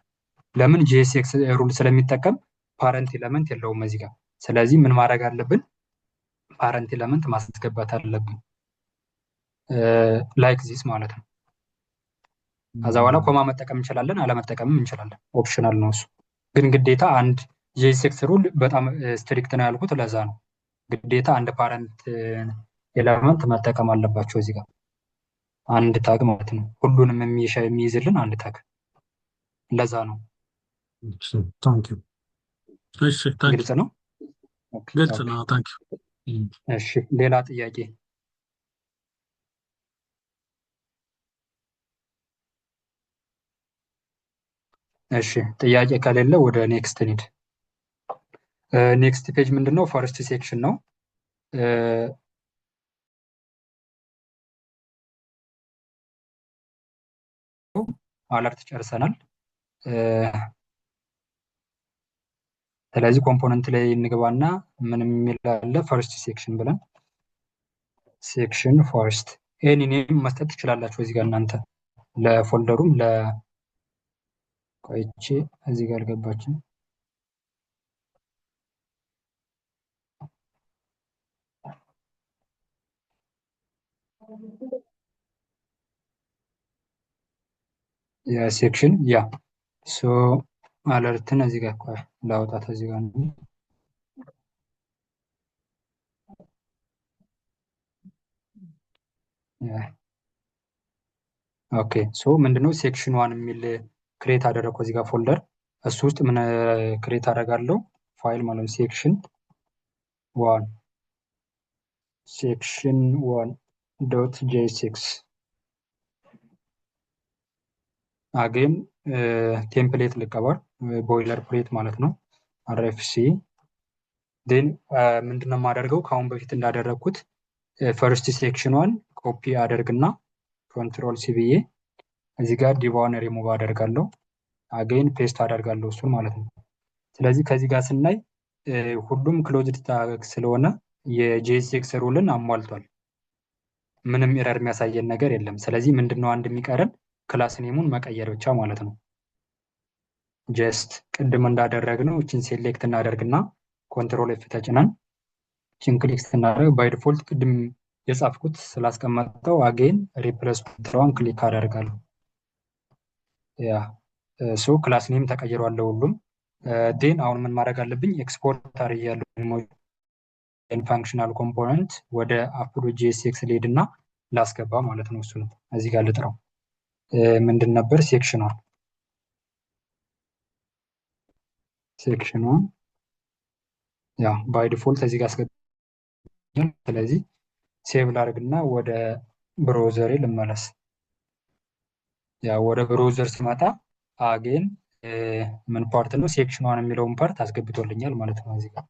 ለምን? ጄኤስኤክስ ሩል ስለሚጠቀም ፓረንት ኤለመንት የለውም እዚህ ጋር። ስለዚህ ምን ማድረግ አለብን? ፓረንት ኤለመንት ማስገባት አለብን ላይክ ዚስ ማለት ነው። ከዛ በኋላ ኮማ መጠቀም እንችላለን፣ አለመጠቀምም እንችላለን። ኦፕሽናል ነው እሱ። ግን ግዴታ አንድ ጄኤስኤክስ ሩል በጣም ስትሪክት ነው ያልኩት ለዛ ነው። ግዴታ አንድ ፓረንት ኤለመንት መጠቀም አለባቸው እዚህ ጋር አንድ ታግ ማለት ነው። ሁሉንም የሚይዝልን አንድ ታግ ለዛ ነው። ግልጽ ነው? ግልጽ ነው። ታንክ ዩ። እሺ ሌላ ጥያቄ? እሺ ጥያቄ ከሌለ ወደ ኔክስት ኒድ። ኔክስት ፔጅ ምንድነው? ፈርስት ሴክሽን ነው። አለርት ጨርሰናል። ስለዚህ ኮምፖነንት ላይ እንግባና ምን የሚል አለ? ፈርስት ሴክሽን ብለን ሴክሽን ፈርስት ኤኒ ኔም መስጠት ትችላላችሁ እዚህ ጋር እናንተ ለፎልደሩም ቆይቼ እዚህ ጋር አልገባችም። የሴክሽን ሶ አለርትን እዚህ ጋር ቆይ ላውጣት እዚህ ጋር ነው። ኦኬ ሶ ምንድነው ሴክሽን ዋን የሚል ክሬት አደረኩ እዚህ ጋር ፎልደር። እሱ ውስጥ ምን ክሬት አደርጋለሁ? ፋይል ማለት ነው። ሴክሽን ዋን ዶት ጄኤስኤክስ አጌን ቴምፕሌት ልቀበል ቦይለር ፕሌት ማለት ነው። አርኤፍሲ ዴን ምንድነው የማደርገው? ከአሁን በፊት እንዳደረግኩት ፈርስት ሴክሽን ዋን ኮፒ አደርግና ኮንትሮል ሲ ብዬ እዚህ ጋር ዲቫን ሪሙቭ አደርጋለሁ። አጌን ፔስት አደርጋለሁ እሱን ማለት ነው። ስለዚህ ከዚህ ጋር ስናይ ሁሉም ክሎዝድ ታግ ስለሆነ የጄኤስኤክስ ሩልን አሟልቷል። ምንም ኤረር የሚያሳየን ነገር የለም። ስለዚህ ምንድነው አንድ የሚቀረን? ክላስ ኔሙን መቀየር ብቻ ማለት ነው። ጀስት ቅድም እንዳደረግነው እችን ሴሌክት እናደርግና ኮንትሮል ኤፍ ተጭነን እችን ክሊክ ስናደርግ ባይ ዲፎልት ቅድም የጻፍኩት ስላስቀመጠው አጌን ሪፕለስ ትለዋን ክሊክ አደርጋለሁ። ሶ ክላስ ኔም ተቀይሯል ሁሉም። ዴን አሁን ምን ማድረግ አለብኝ? ኤክስፖርት አድርጌያለሁ ፋንክሽናል ኮምፖነንት ወደ app.jsx ልሄድና ላስገባ ማለት ነው። እሱ ነው እዚህ ጋር ልጥራው። ምንድን ነበር? ሴክሽን ዋን ባይ ዲፎልት እዚህ ጋር አስገብኛል። ስለዚህ ሴቭ ላድርግና ወደ ብሮዘሬ ልመለስ። ወደ ብሮዘር ስመጣ አጌን ምን ፓርት ነው? ሴክሽን ዋን የሚለውን ፓርት አስገብቶልኛል ማለት ነው። እዚህ ጋር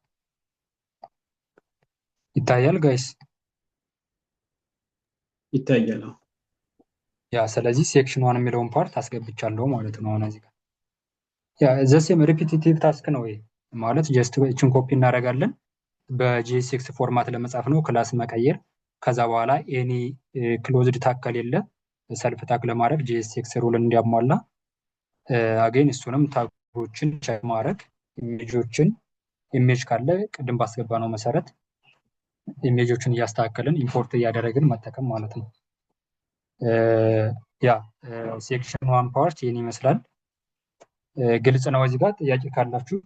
ይታያል ጋይስ? ይታያል። ስለዚህ ሴክሽን ዋን የሚለውን ፓርት አስገብቻለሁ ማለት ነው። አሁን እዚህ ጋር ዘሴም ሪፒቲቲቭ ታስክ ነው ይሄ ማለት ጀስት እችን ኮፒ እናደርጋለን። በጂኤስኤክስ ፎርማት ለመጻፍ ነው ክላስ መቀየር። ከዛ በኋላ ኤኒ ክሎዝድ ታግ ከሌለ ሰልፍ ታግ ለማድረግ ጂኤስኤክስ ሩል እንዲያሟላ አገኝ እሱንም ታጎችን ቼክ ማድረግ ኢሜጅ ካለ ቅድም ባስገባ ነው መሰረት ኢሜጆችን እያስተካከልን ኢምፖርት እያደረግን መጠቀም ማለት ነው። ሴክሽን ዋን ፓርት ይህን ይመስላል። ግልጽ ነው። እዚህ ጋር ጥያቄ ካላችሁ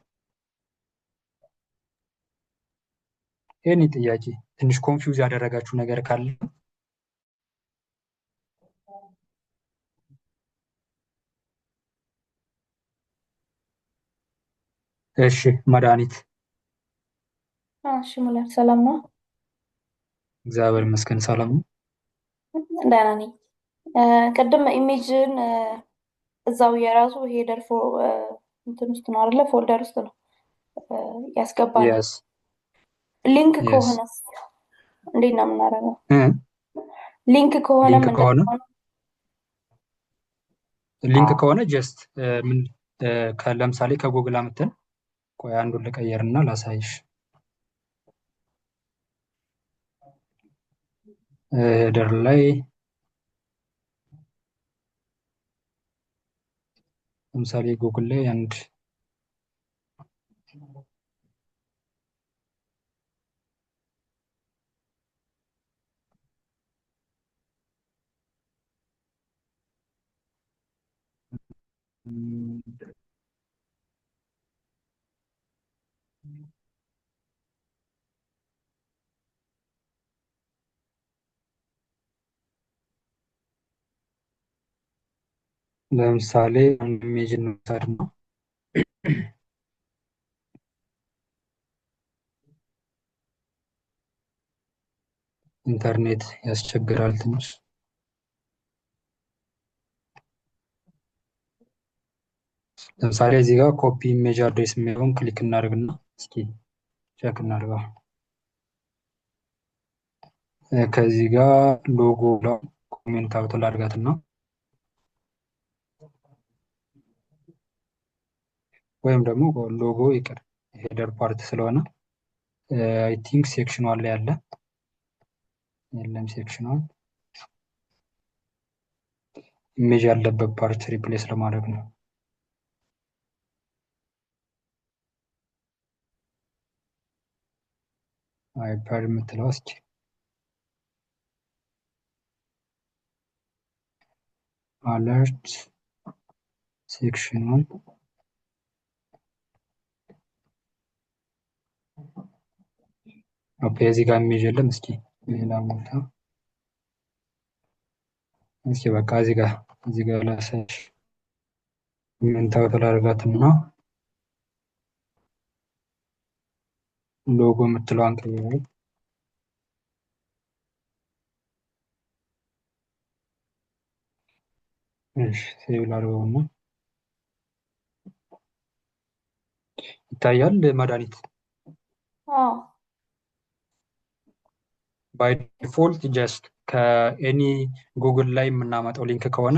ይህን ጥያቄ ትንሽ ኮንፊውዝ ያደረጋችሁ ነገር ካለ እሺ። መድኃኒት እሺ ሙላር ሰላም ነው? እግዚአብሔር ይመስገን ሰላም ነው። ደህና ነኝ። ቅድም ኢሜጅን እዛው የራሱ ሄደር እንትን ውስጥ ነው አይደለ? ፎልደር ውስጥ ነው ያስገባል። ሊንክ ከሆነ እንዴት ነው የምናደርገው? ሊንክ ከሆነ ጀስት ለምሳሌ ከጉግል አምጥተን ቆይ አንዱን ልቀየርና ላሳይሽ። ሄደር ላይ ለምሳሌ ጉግል ላይ አንድ ለምሳሌ አንድ ኢሜጅ እንውሰድ ነው። ኢንተርኔት ያስቸግራል ትንሽ። ለምሳሌ እዚህ ጋር ኮፒ ኢሜጅ አድሬስ የሚለውን ክሊክ እናደርግና እስኪ ቼክ እናድርገው። ከዚህ ጋር ሎጎ ኮሜንት አውት ላድርጋትና ወይም ደግሞ ሎጎ ይቅር ሄደር ፓርት ስለሆነ አይ ቲንክ ሴክሽን ዋን ላይ ያለ የለም። ሴክሽን ዋን ኢሜጅ ያለበት ፓርት ሪፕሌስ ለማድረግ ነው። አይፓድ የምትለው እስኪ አለርት ሴክሽን ዋን ኦኬ። እዚህ ጋር ኢሜጅ የለም። እስኪ ሌላ ቦታ እስኪ በቃ እዚህ ጋር ላሳይሽ። ምንታው ተላርጋትና ሎጎ የምትለዋን ቀይረው። እሺ ሴቭ ላድርገውና ይታያል መድኃኒት አዎ ባይ ዲፎልት ጀስት ከኤኒ ጉግል ላይ የምናመጣው ሊንክ ከሆነ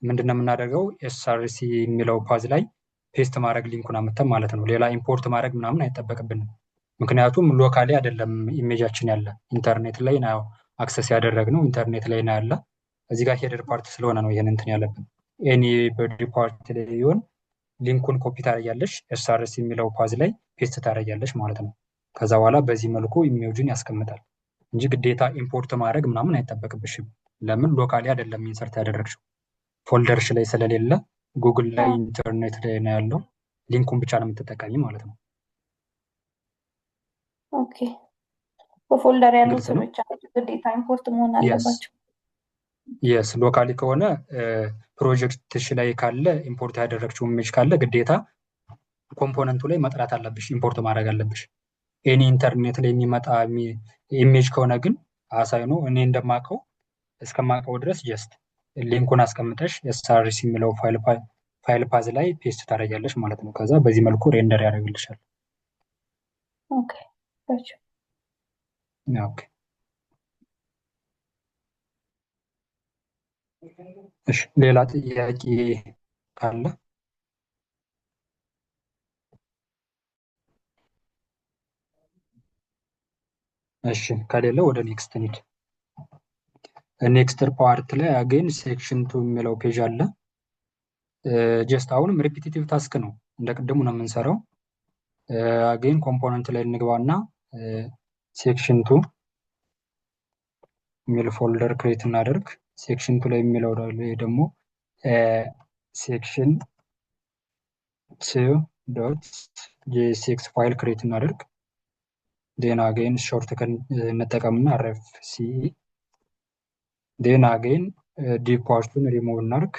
ምንድነው የምናደርገው? ኤስአርሲ የሚለው ፓዝ ላይ ፔስት ማድረግ ሊንኩን አመጣን ማለት ነው። ሌላ ኢምፖርት ማድረግ ምናምን አይጠበቅብንም። ምክንያቱም ሎካሊ አይደለም ኢሜጃችን ያለ ኢንተርኔት ላይ ነው አክሰስ ያደረግነው ኢንተርኔት ላይ ነው ያለ። እዚህ ጋር ሄደር ፓርት ስለሆነ ነው ይሄን እንትን ያለብን። ኤኒ በዲ ፓርት ላይ ይሆን ሊንኩን ኮፒ ታደርጊያለሽ፣ ኤስአርሲ የሚለው ፓዝ ላይ ፔስት ታደርጊያለሽ ማለት ነው። ከዛ በኋላ በዚህ መልኩ ኢሜጁን ያስቀምጣል እንጂ ግዴታ ኢምፖርት ማድረግ ምናምን አይጠበቅብሽም። ለምን ሎካሊ አይደለም ኢንሰርት ያደረግሽው ፎልደርሽ ላይ ስለሌለ ጉግል ላይ ኢንተርኔት ላይ ነው ያለው። ሊንኩን ብቻ ነው የምትጠቀሚ ማለት ነው። ኦኬ በፎልደር ያሉት ግልጽ ነው? ብቻ ግዴታ ኢምፖርት መሆን አለባቸው። የስ ሎካሊ ከሆነ ፕሮጀክትሽ ላይ ካለ ኢምፖርት ያደረግችው ኢሜጅ ካለ ግዴታ ኮምፖነንቱ ላይ መጥራት አለብሽ፣ ኢምፖርት ማድረግ አለብሽ። ኤኒ ኢንተርኔት ላይ የሚመጣ ኢሜጅ ከሆነ ግን አሳይኖ እኔ እንደማውቀው እስከማውቀው ድረስ ጀስት ሊንኩን አስቀምጠሽ ኤስአርሲ የሚለው ፋይል ፓዝ ላይ ፔስት ታደርጊያለሽ ማለት ነው። ከዛ በዚህ መልኩ ሬንደር ያደርግልሻል። ኦኬ gotcha። ኦኬ እሺ፣ ሌላ ጥያቄ ካለ እሺ፣ ከሌለ ወደ ኔክስት ኒድ። ኔክስት ፓርት ላይ አገኝ ሴክሽን 2 የሚለው ፔጅ አለ። ጀስት አሁንም ሪፒቲቲቭ ታስክ ነው፣ እንደ ቅድሙ ነው የምንሰራው። አገኝ ኮምፖነንት ላይ እንግባና ሴክሽን 2 የሚል ፎልደር ክሬት እናደርግ። ሴክሽን 2 ላይ የሚለው ደግሞ ሴክሽን 2.jsx ፋይል ክሬት እናደርግ። ዴን አገኝ ሾርት እንጠቀምና RFC ዴን አገኝ ዲፕ ፓርቱን ሪሙቭ እናድርግ።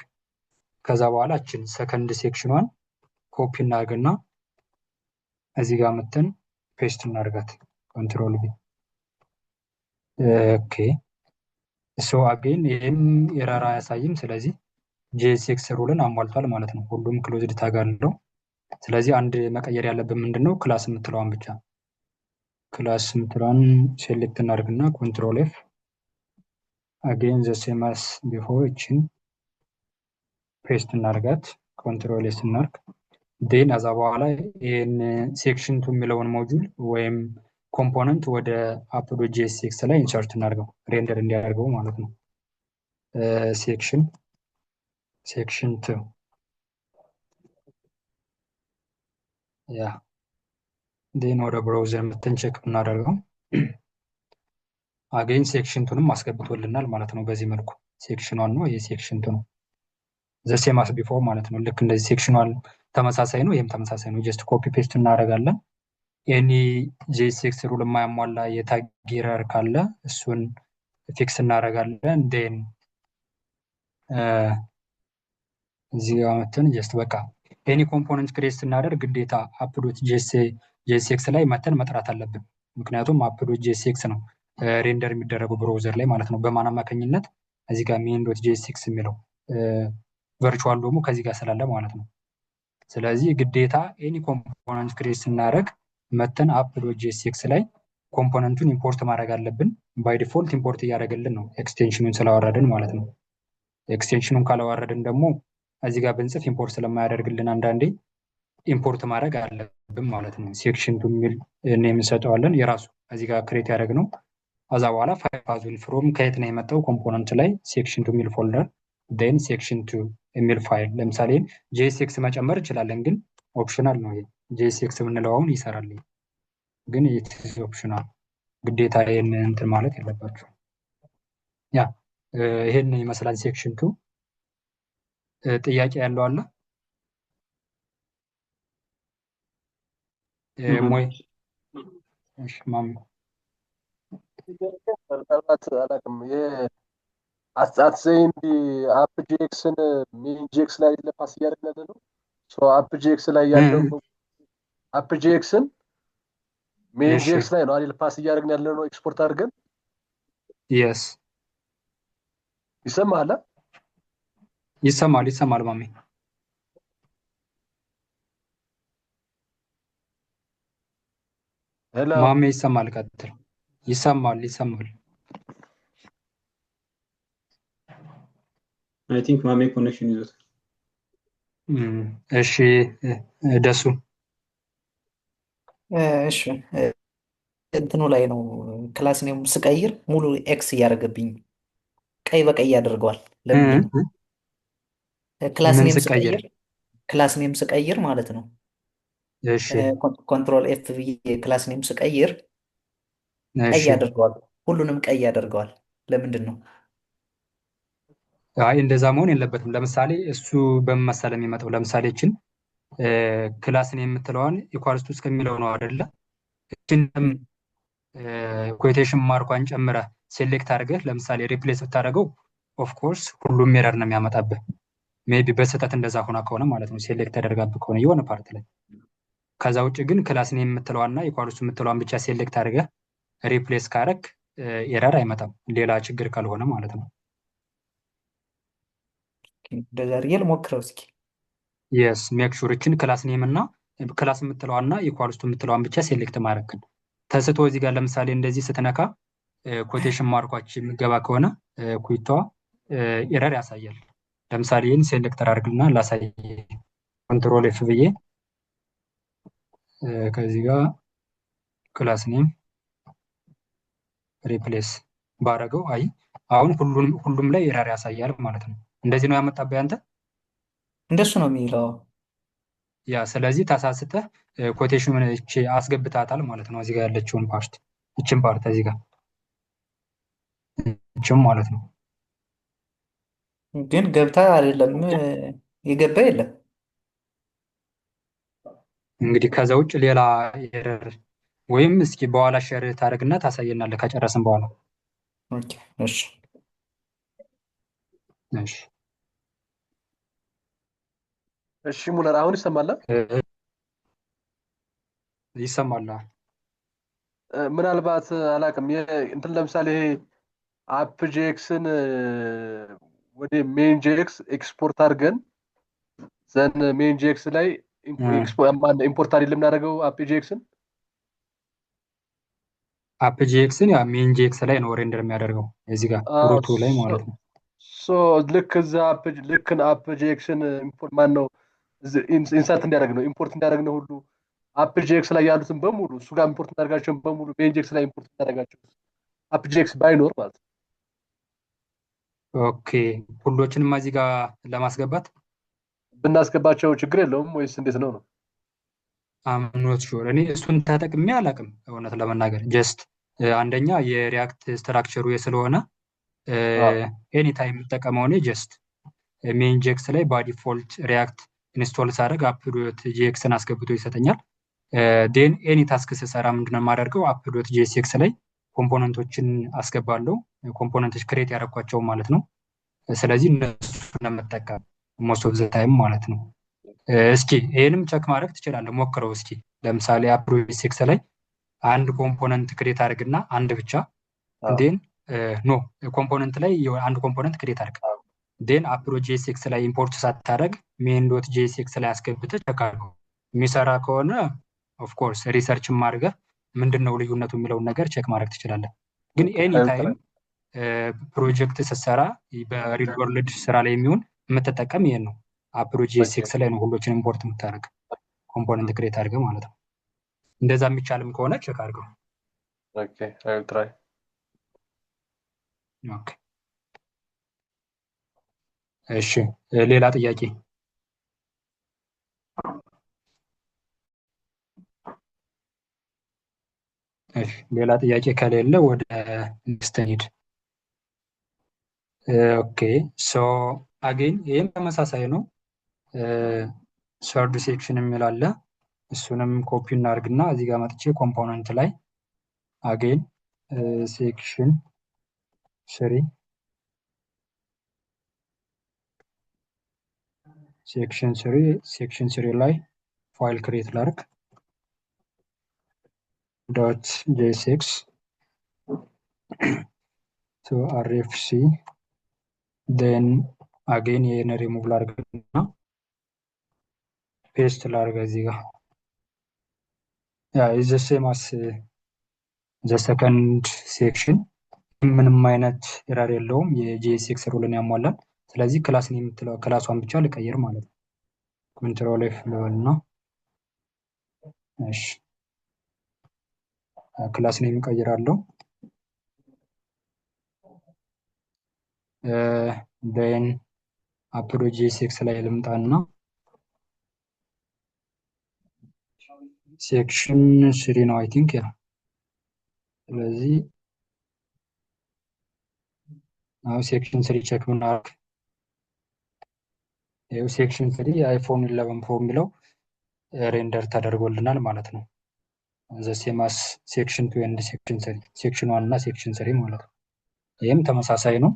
ከዛ በኋላ እችን ሰከንድ ሴክሽኗን ኮፒ እናድርግና እዚህ ጋር መተን ፔስት እናድርጋት። ኮንትሮል ቢ። ኦኬ ሶ አገኝ ይህም ኤረር አያሳይም። ስለዚህ JSX ሩልን አሟልቷል ማለት ነው። ሁሉም ክሎዝድ ታግ አለው። ስለዚህ አንድ መቀየር ያለብን ምንድነው? ክላስ የምትለዋን ብቻ ክላስ የምትለዋን ሴሌክት እናድርግና ኮንትሮል ኤፍ አጌን ዘ ሴም አስ ቢፎር እችን ፔስት እናድርጋት። ኮንትሮል ኤስ እናድርግ። ዴን ከዛ በኋላ ይህን ሴክሽን 2 የሚለውን ሞጁል ወይም ኮምፖነንት ወደ app.jsx ላይ ኢንሰርት እናድርገው ሬንደር እንዲያደርገው ማለት ነው። ሴክሽን 2 ያ ዴን ወደ ብራውዘር መተን ቼክ እናደርገው። አገኝ ሴክሽን 2ንም አስገብቶልናል ማለት ነው። በዚህ መልኩ ሴክሽን 1 ነው፣ የሴክሽን 2 ነው። ዘ ሴም አስ ቢፎር ማለት ነው። ልክ እንደዚህ ሴክሽን 1 ተመሳሳይ ነው፣ ይሄም ተመሳሳይ ነው። ጀስት ኮፒ ፔስት እናደርጋለን። ኤኒ JSX ሩል የማያሟላ የታግ ኤረር ካለ እሱን ፊክስ እናደርጋለን። ዴን እዚህ ጋር መተን ጀስት በቃ ኤኒ ኮምፖነንት ክሬት ስናደርግ ግዴታ app.jsx ላይ መተን መጥራት አለብን። ምክንያቱም app.jsx ነው ሬንደር የሚደረገው ብራውዘር ላይ ማለት ነው። በማን አማካኝነት? እዚህ ጋር main.jsx የሚለው ቨርቹዋል ደግሞ ከዚህ ጋር ስላለ ማለት ነው። ስለዚህ ግዴታ ኤኒ ኮምፖነንት ክሬት ስናደርግ መተን app.jsx ላይ ኮምፖነንቱን ኢምፖርት ማድረግ አለብን። ባይ ዲፎልት ኢምፖርት እያደረገልን ነው ኤክስቴንሽኑን ስላወረድን ማለት ነው። ኤክስቴንሽኑን ካላወረድን ደግሞ እዚህ ጋር ብንጽፍ ኢምፖርት ስለማያደርግልን አንዳንዴ ኢምፖርት ማድረግ አለብን ማለት ነው። ሴክሽን ቱ የሚል ኔም እንሰጠዋለን የራሱ እዚህ ጋር ክሬት ያደረግነው። ከዛ በኋላ ፋይል ፓዙን ፍሮም ከየት ነው የመጣው ኮምፖነንት ላይ ሴክሽን ቱ የሚል ፎልደር ዴን ሴክሽን ቱ የሚል ፋይል ለምሳሌ JSX መጨመር እንችላለን፣ ግን ኦፕሽናል ነው። ይሄ JSX የምንለው አሁን ይሰራል፣ ግን ኢትስ ኦፕሽናል ግዴታ ይሄን እንትን ማለት የለባችሁ። ያ ይሄን ይመስላል ሴክሽን ቱ። ጥያቄ ያለው አለ? ሞይ እሺ ማም ምናልባት አላውቅም አት ዘይንድ አፕጄክስን ሜንጄክስ ላይ ለፓስ እያደረግን ያለ ነው። አፕጄክስ ላይ ያለው አፕጄክስን ሜንጄክስ ላይ ነው አይደል ፓስ እያደረግን ያለ ነው ኤክስፖርት አድርገን። የስ ይሰማል ይሰማል ማሜ። ሄሎ ማሜ ይሰማል፣ ቀጥል። ይሰማል አይ ቲንክ ማሜ ኮኔክሽን ይዞታል። እሺ ደሱ እሺ እንትኑ ላይ ነው ክላስ ኔም ስቀይር ሙሉ ኤክስ እያደረገብኝ ቀይ በቀይ ያደርገዋል። ለምንድን ነው? ክላስ ኔም ስቀይር ማለት ነው። እሺ ኮንትሮል ኤፍ ብዬ ክላስ ኔም ስቀይር ቀይ ያደርገዋል፣ ሁሉንም ቀይ ያደርገዋል። ለምንድን ነው? አይ እንደዛ መሆን የለበትም። ለምሳሌ እሱ በመመሰለ የሚመጣው ለምሳሌ እችን ክላስን የምትለዋን ኢኳልስ ቱ እስከሚለው ነው አይደለ? እችን ኮቴሽን ማርኳን ጨምረህ ሴሌክት አድርገህ ለምሳሌ ሪፕሌስ ብታደርገው ኦፍ ኮርስ ሁሉም ኤረር ነው የሚያመጣብህ። ሜቢ በስህተት እንደዛ ሆና ከሆነ ማለት ነው ሴሌክት ተደርጋብህ ከሆነ የሆነ ፓርት ላይ። ከዛ ውጭ ግን ክላስን የምትለዋና ኢኳልስ የምትለዋን ብቻ ሴሌክት አድርገህ ሪፕሌስ ካረክ ኤረር አይመጣም፣ ሌላ ችግር ካልሆነ ማለት ነው። እንደዛ አድርጌ ልሞክረው እስኪ። የስ ሜክ ሹር እችን ክላስ ኔም እና ክላስ የምትለዋና ኢኳልስ ቱ የምትለዋን ብቻ ሴሌክት ማድረግን ተስቶ እዚህ ጋር ለምሳሌ እንደዚህ ስትነካ ኮቴሽን ማርኳች የሚገባ ከሆነ ኩይቷ ኤረር ያሳያል። ለምሳሌ ይህን ሴሌክተር አድርግና ላሳይ። ኮንትሮል ኤፍ ብዬ ከዚህ ጋር ክላስ ኔም ሪፕሌስ ባረገው አይ አሁን ሁሉም ላይ ኤረር ያሳያል ማለት ነው። እንደዚህ ነው ያመጣብህ አንተ? እንደሱ ነው የሚለው። ያ ስለዚህ ተሳስተህ ኮቴሽኑን እቺ አስገብታታል ማለት ነው። እዚህ ጋር ያለችውን ፓርት እቺን ፓርት እዚህ ጋር እቺም ማለት ነው። ግን ገብታ አይደለም የገባ የለም። እንግዲህ ከዛ ውጭ ሌላ ኤረር ወይም እስኪ በኋላ ሼር ታደርግና ታሳየናለህ ከጨረስን በኋላ። ኦኬ እሺ እሺ እሺ ሙለር አሁን ይሰማል? ይሰማል። ምናልባት አላውቅም እንትን ለምሳሌ አፕጄክስን ወደ ሜንጄክስ ኤክስፖርት አድርገን ዘን ሜንጄክስ ላይ ኢምፖርት አይደለም የምናደርገው አፕጄክስን ያ ሜንጄክስ ላይ ነው ሬንደር የሚያደርገው እዚህ ጋር ሩቱ ላይ ማለት ነው። ልክ እዛ አፕጄክስን ኢምፖርት ማን ነው ኢንሰርት እንዲያደርግ ነው ኢምፖርት እንዲያደርግ ነው ሁሉ አፕጄክስ ላይ ያሉትን በሙሉ እሱ ጋር ኢምፖርት እናደርጋቸውን በሙሉ ሜንጄክስ ላይ ኢምፖርት እናደርጋቸው አፕጄክስ ባይኖር ማለት ነው። ኦኬ ሁሎችንም እዚህ ጋር ለማስገባት ብናስገባቸው ችግር የለውም ወይስ እንዴት ነው? አም ኖት ሹር እኔ እሱን ተጠቅሜ አላውቅም እውነት ለመናገር ጀስት አንደኛ የሪያክት ስትራክቸሩ ስለሆነ ኤኒ ታይም የምጠቀመው እኔ ጀስት ሜንጄክስ ላይ ባዲፎልት ሪያክት ኢንስቶል ሳደርግ app.jsxን አስገብቶ ይሰጠኛል። ዴን ኤኒ ታስክ ስሰራ ምንድነው የማደርገው app.jsx ላይ ኮምፖነንቶችን አስገባለሁ። ኮምፖነንቶች ክሬት ያደረኳቸው ማለት ነው። ስለዚህ እነሱን ለመጠቀም ሞስት ኦፍ ዘ ታይም ማለት ነው። እስኪ ይሄንም ቸክ ማድረግ ትችላለህ፣ ሞክረው እስኪ። ለምሳሌ app.jsx ላይ አንድ ኮምፖነንት ክሬት አድርግና አንድ ብቻ ዴን ኖ ኮምፖነንት ላይ አንድ ኮምፖነንት ክሬት አድርግ ዴን አፕሎ ጄኤስኤክስ ላይ ኢምፖርት ሳታደርግ ሜን ዶት ጄኤስኤክስ ላይ አስገብተህ ቸክ አድርገው። የሚሰራ ከሆነ ኦፍኮርስ ሪሰርችም አድርገህ ምንድን ነው ልዩነቱ የሚለውን ነገር ቼክ ማድረግ ትችላለህ። ግን ኤኒ ታይም ፕሮጀክት ስትሰራ በሪል ወርልድ ስራ ላይ የሚሆን የምትጠቀም ይሄን ነው። አፕሎ ጄኤስኤክስ ላይ ነው ሁሎችን ኢምፖርት የምታደርግ ኮምፖነንት ክሬት አድርገህ ማለት ነው። እንደዛ የሚቻልም ከሆነ ቼክ አድርገው። ኦኬ አይ ዊል ትራይ። ኦኬ እሺ፣ ሌላ ጥያቄ? እሺ፣ ሌላ ጥያቄ ከሌለ ወደ ኔክስት እንሂድ። ኦኬ ሶ አጌን ይህም ተመሳሳይ ነው። ሰርድ ሴክሽን የሚል አለ። እሱንም ኮፒ እናድርግና እዚህ ጋር መጥቼ ኮምፖነንት ላይ አጌን ሴክሽን ስሪ ሴክሽን ስሪ ላይ ፋይል ክሬት ላድርግ ዶት ጄኤስኤክስ ቱ አርኤፍሲ ዴን አጌን ይህን ሪሙቭ ላድርግና ፔስት ላድርግ እዚህ ጋር ያ ኢዝ ዘ ሴም አስ ዘ ሰከንድ ሴክሽን ምንም አይነት ኤረር የለውም። የጄኤስኤክስ ሩልን ያሟላል። ስለዚህ ክላስን የምትለው ክላሷን ብቻ ልቀይር ማለት ነው። ኮንትሮል ኤፍ ልበልና እሺ ክላስን የሚቀይራለው ዴን አፕሎ ጄኤስኤክስ ላይ ልምጣና ሴክሽን ስሪ ነው አይ ቲንክ ያ። ስለዚህ አሁን ሴክሽን ስሪ ቼክ ብናደርግ ይኸው ሴክሽን ስሪ አይፎን 11 ፕሮ የሚለው ሬንደር ተደርጎልናል ማለት ነው። ዘ ሴም አስ ሴክሽን 2 ኤንድ ሴክሽን 3 ሴክሽን 1 እና ሴክሽን 3 ማለት ነው። ይህም ተመሳሳይ ነው።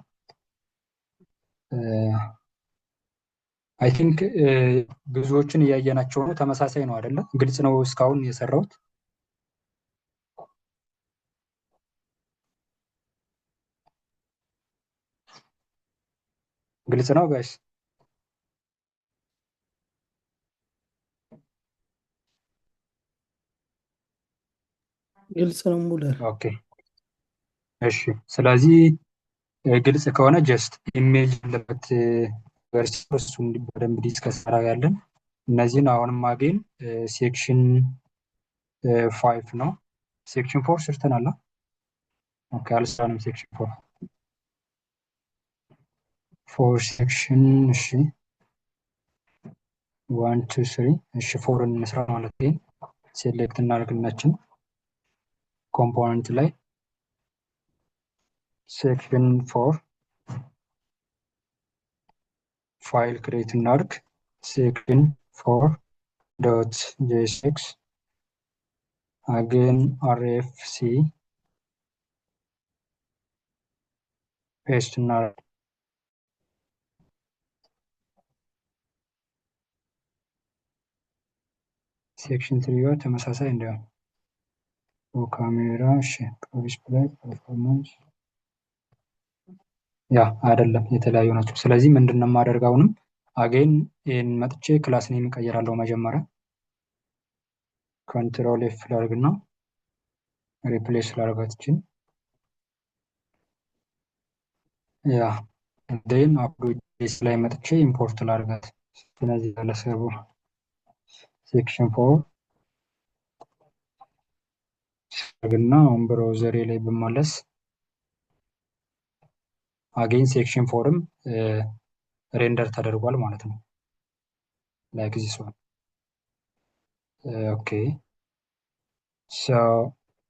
አይ ቲንክ ብዙዎችን እያየናቸው ነው። ተመሳሳይ ነው አይደለ? ግልጽ ነው እስካሁን የሰራሁት? ግልጽ ነው ጋይስ? ግልጽ ነው ሙለር። ኦኬ እሺ። ስለዚህ ግልጽ ከሆነ ጀስት ኢሜጅ ያለበት ቨርሲ እሱን በደንብ ዲስከስ እናደርጋለን። እነዚህን አሁንም አጌን ሴክሽን 5 ነው። ሴክሽን 4 ሰርተናል። ኦኬ አልሰራንም። ሴክሽን 4 ሴክሽን እሺ 1 2 3 እሺ 4 እንስራ ማለት ነው። ሴሌክት እናደርግናችን ኮምፖነንት ላይ ሴክሽን 4 ፋይል ክሬት እናድርግ ሴክሽን 4 ዶት ጄኤስኤክስ አጌን አርኤፍሲ ፔስት እናድርግ ሴክሽን 3 ጋር ተመሳሳይ እንዲሆን ካሜራ እሺ ዲስፕሌይ ፐርፎርማንስ ያ አይደለም የተለያዩ ናቸው። ስለዚህ ምንድነው የማደርገው አሁንም አጌን ይሄን መጥቼ ክላስ ኔም እቀይራለሁ። መጀመሪያ ኮንትሮል ኤፍ ላድርግና ሪፕሌስ ላድርጋትችን ያ ዴን አፕሎድ ላይ መጥቼ ኢምፖርት ላድርጋት። ስለዚህ ለሰቡ ሴክሽን 4 እና አሁን ብራውዘሬ ላይ ብመለስ አጌን ሴክሽን 4ም ሬንደር ተደርጓል ማለት ነው። ላይክ ዚስ ዋን ኦኬ ሶ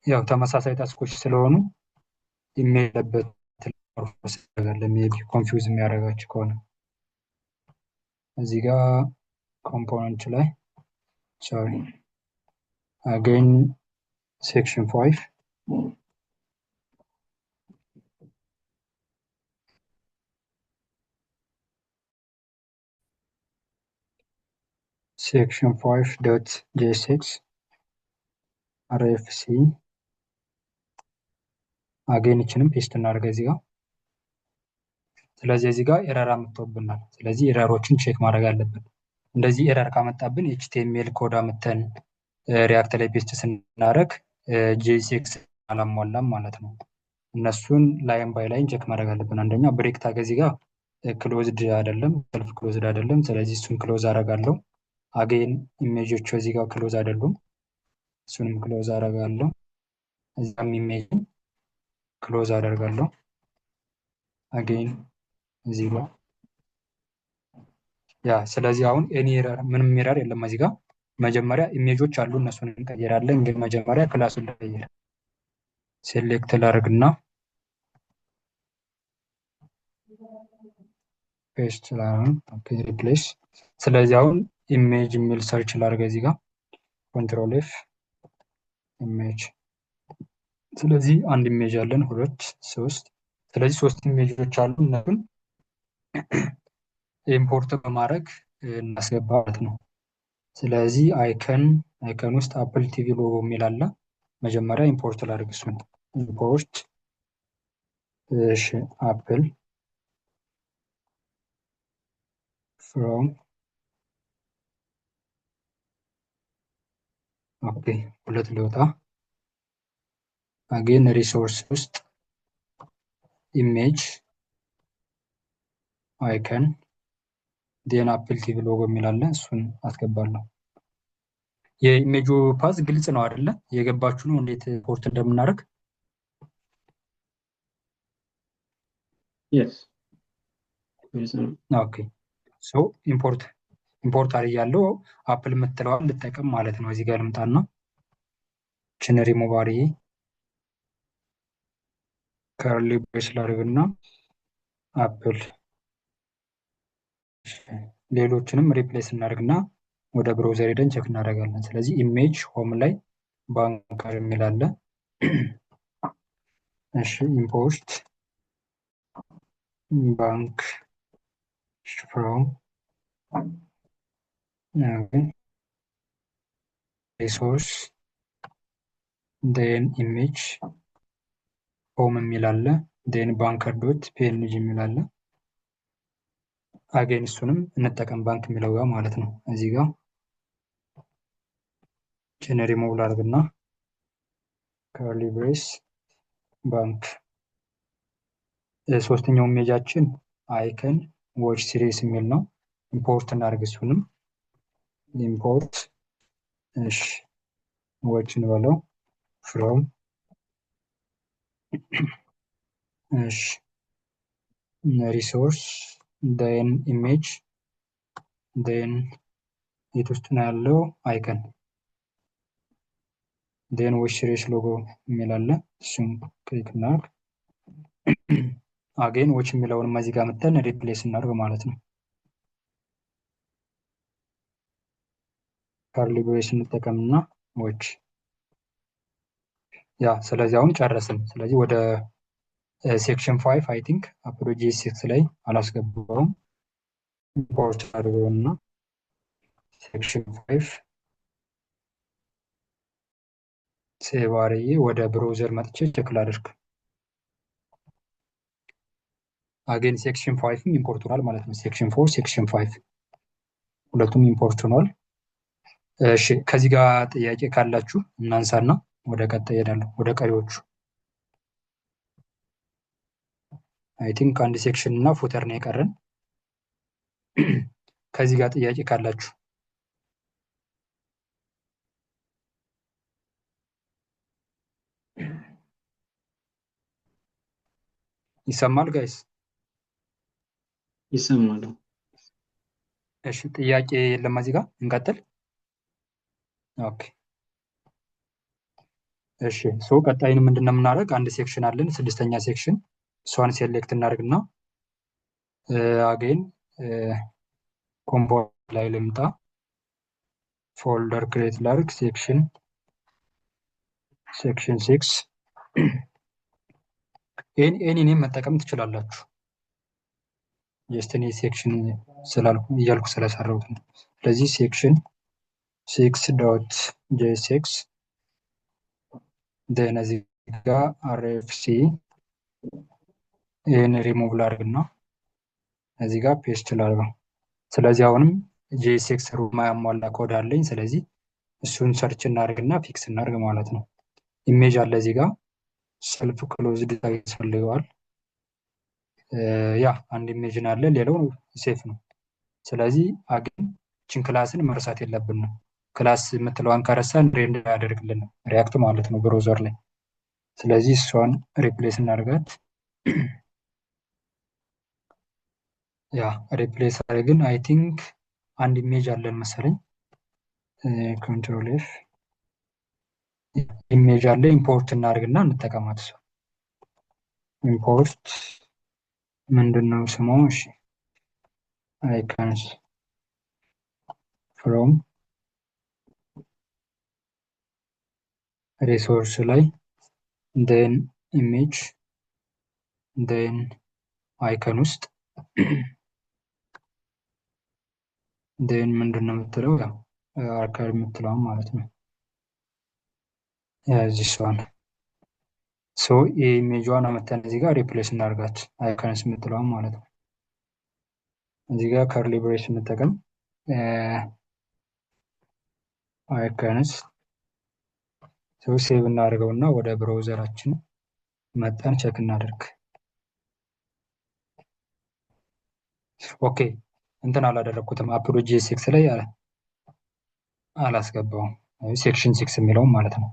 ያው ተመሳሳይ ታስኮች ስለሆኑ ኢሜል ለበት ሜቢ ኮንፊውዝ የሚያደርጋችሁ ከሆነ እዚህ ጋር ኮምፖነንት ላይ ሶሪ አጌን ሴክሽን 5 section 5.jsx rfc አጌን እችንም ፔስት እናደርገ እዚህ ጋር ስለዚህ እዚህ ጋር ኤረር አምጥቶብናል። ስለዚህ ኤረሮችን ቼክ ማድረግ አለብን። እንደዚህ ኤረር ካመጣብን ኤችቲኤምኤል ኮድ አምጥተን ሪያክት ላይ ፔስት ስናደርግ ጄኤስኤክስ አላሟላም ማለት ነው። እነሱን ላይን ባይ ላይን ቼክ ማድረግ አለብን። አንደኛ ብሬክ ታግ እዚህ ጋር ክሎዝድ አይደለም፣ ሰልፍ ክሎዝድ አይደለም። ስለዚህ እሱን ክሎዝ አደርጋለሁ። አጌን ኢሜጆቹ እዚህ ጋር ክሎዝ አይደሉም፣ እሱንም ክሎዝ አደርጋለሁ። እዚያም ኢሜጅን ክሎዝ አደርጋለሁ። አጌን እዚህ ጋር ያ ስለዚህ አሁን ኤኒ ኤረር ምንም ኤረር የለም እዚህ ጋር። መጀመሪያ ኢሜጆች አሉ እነሱን እንቀይራለን። ግን መጀመሪያ ክላሱን ልቀይር። ሴሌክት ላድርግና ፔስት ላድርግ። ኦኬ ሪፕሌስ። ስለዚህ አሁን ኢሜጅ የሚል ሰርች ላድርግ እዚህ ጋር ኮንትሮል ኤፍ ኢሜጅ። ስለዚህ አንድ ኢሜጅ አለን፣ 2 3። ስለዚህ 3 ኢሜጆች አሉ። እነሱን ኢምፖርት በማድረግ እናስገባ ማለት ነው። ስለዚህ አይከን ውስጥ አፕል ቲቪ ሎጎ የሚል አለ። መጀመሪያ ኢምፖርት ላድርግ እሱን። ኢምፖርት እሺ አፕል ፍሮም ኦኬ 2 ሊወጣ አጌን ሪሶርስ ውስጥ ኢሜጅ አይከን ዴን አፕል ቲቪ ሎጎ የሚል አለ። እሱን አስገባለሁ። የኢሜጁ ፓዝ ግልጽ ነው አይደለ? የገባችሁ ነው እንዴት ኢምፖርት እንደምናደርግ? የስ ኦኬ ሶ ኢምፖርት አድርጊያለሁ። አፕል የምትለዋን ልጠቀም ማለት ነው። እዚህ ጋር ልምጣና ችን ሪሙቭ አድርጊ ከርሊ ብሬስ ላድርግና አፕል ሌሎችንም ሪፕሌስ እናደርግና ወደ ብሮዘር ሄደን ቼክ እናደርጋለን። ስለዚህ ኢሜጅ ሆም ላይ ባንከር የሚል አለ። እሺ ኢምፖርት ባንክ ፍሮም ሪሶርስ ዴን ኢሜጅ ሆም የሚል አለ። ዴን ባንከር ዶት ፒኤንጂ የሚል አለ። አጌን እሱንም እንጠቀም ባንክ የሚለው ጋር ማለት ነው። እዚህ ጋር ችን ሪሙቭ ላድርግና ከርሊ ብሬስ ባንክ። ሶስተኛው ኢሜጃችን አይከን ዎች ሲሪስ የሚል ነው። ኢምፖርት እናድርግ እሱንም ኢምፖርት እሺ ዎች እንበለው ፍሮም እሺ ሪሶርስ ዴን ኢሜጅ ዴን የት ውስጥ ነው ያለው? አይከን ዴን ዎች ሲሪስ ሎጎ የሚል አለ። እሱን ክሊክ እናድርግ። አጌን ዎች የሚለውን እዚህ ጋር መተን ሪፕሌስ እናድርግ ማለት ነው። ካርሊ ብሬስ እንጠቀምና ዎች ያ ስለዚህ አሁን ጨረስን። ስለዚህ ወደ ሴክሽን 5 አይ ቲንክ አፕሎ ጄኤስኤክስ ላይ አላስገባውም። ኢምፖርት አድርገውና ሴክሽን 5 ሴቭ አድርጌ ወደ ብሮዘር መጥቼ ቼክ ላድርግ። አጌን ሴክሽን 5 ኢምፖርት ሆኗል ማለት ነው። ሴክሽን 4 ሴክሽን 5 ሁለቱም ኢምፖርት ሆኗል። እሺ ከዚህ ጋር ጥያቄ ካላችሁ እናንሳና ወደ ቀጣይ እሄዳለሁ፣ ወደ ቀሪዎቹ። አይ ቲንክ አንድ ሴክሽን እና ፉተር ነው የቀረን። ከዚህ ጋር ጥያቄ ካላችሁ ይሰማል ጋይስ? ይሰማሉ። እሺ ጥያቄ የለም እዚህ ጋር እንቀጥል። ኦኬ እሺ ሶ ቀጣይን ምንድነው የምናደርግ? አንድ ሴክሽን አለን፣ 6ኛ ሴክሽን። እሷን ሴሌክት እናደርግና አጌን ኮምፖነንት ላይ ልምጣ፣ ፎልደር ክሬት ላድርግ፣ ሴክሽን 6 ኤኒ ኔም መጠቀም ትችላላችሁ። ጀስት እኔ ሴክሽን ስላልኩ እያልኩ ስለሰራሁት ነው። ስለዚህ ሴክሽን 6 ዶት ጄኤስኤክስ ደን እዚህ ጋር አርኤፍሲ ይህን ሪሙቭ ላድርግና እዚህ ጋር ፔስት ላድርገው። ስለዚህ አሁንም ጄኤስኤክስ ሩል ማያሟላ ኮድ አለኝ። ስለዚህ እሱን ሰርች እናድርግና ፊክስ እናድርግ ማለት ነው። ኢሜጅ አለ እዚህ ጋር ሰልፍ ክሎዝድ ያስፈልገዋል። ያ አንድ ኢሜጅን አለ፣ ሌላው ሴፍ ነው። ስለዚህ አግን ችን ክላስን መርሳት የለብንም። ክላስ የምትለዋን ከረሳን ሬንደር ያደርግልንም ሪያክት ማለት ነው ብሮዘር ላይ። ስለዚህ እሷን ሪፕሌስ እናደርጋት። ያ ሪፕሌስ አድርግን። አይ ቲንክ አንድ ኢሜጅ አለን መሰለኝ። ኮንትሮል ኤፍ ኢሜጅ አለ። ኢምፖርት እናደርግና እንጠቀማት። እሷ ኢምፖርት ምንድነው ስሙ? እሺ አይከንስ ፍሮም ሪሶርስ ላይ ዴን ኢሜጅ ዴን አይከን ውስጥ ዴን ምንድነው የምትለው? ያው አርካይቭ የምትለው ማለት ነው። እዚህ እሷን ሶ የኢሜጇን አመተን እዚህ ጋር ሪፕሌስ እናድርጋት አይከንስ የምትለው ማለት ነው። እዚህ ጋር ከርሊ ብሬስ እንጠቀም። አይከንስ ሴቭ እናደርገውና ወደ ብራውዘራችን መጠን ቸክ እናደርግ። ኦኬ እንትን አላደረግኩትም። አፕሎ ጂኤስኤክስ ላይ አላስገባውም፣ ሴክሽን 6 የሚለውም ማለት ነው።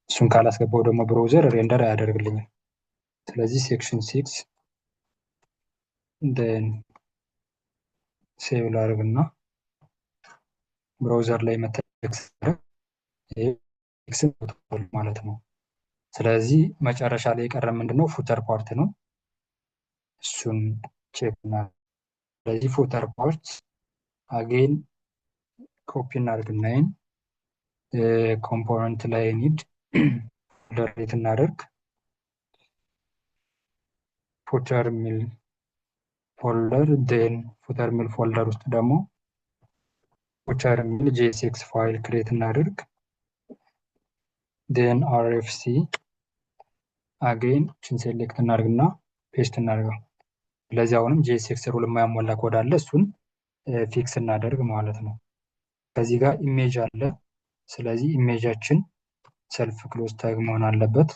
እሱን ካላስገባው ደግሞ ብራውዘር ሬንደር አያደርግልኝም። ስለዚህ ሴክሽን 6 ደን ሴቭ ላደርግና ብራውዘር ላይ መተክ ማለት ነው። ስለዚህ መጨረሻ ላይ የቀረ ምንድነው? ፉተር ፓርት ነው። እሱን ቼክ እና ስለዚህ ፉተር ፓርት አጌን ኮፒ እናድርግና ይሄን ኮምፖነንት ላይ ኒድ ፎልደር እናደርግ። ፉተር ሚል ፎልደር ዴን ፉተር ሚል ፎልደር ውስጥ ደግሞ ፉተር ሚል ጄኤስኤክስ ፋይል ክሬት እናደርግ። ዴን አርኤፍሲ አጌን ችን ሴሌክት እናደርግና ፔስት እናደርገው። ስለዚህ አሁንም ጄኤስኤክስ ሩል የማያሟላ ኮድ አለ፣ እሱን ፊክስ እናደርግ ማለት ነው። ከዚህ ጋር ኢሜጅ አለ። ስለዚህ ኢሜጃችን ሰልፍ ክሎዝ ታግ መሆን አለበት።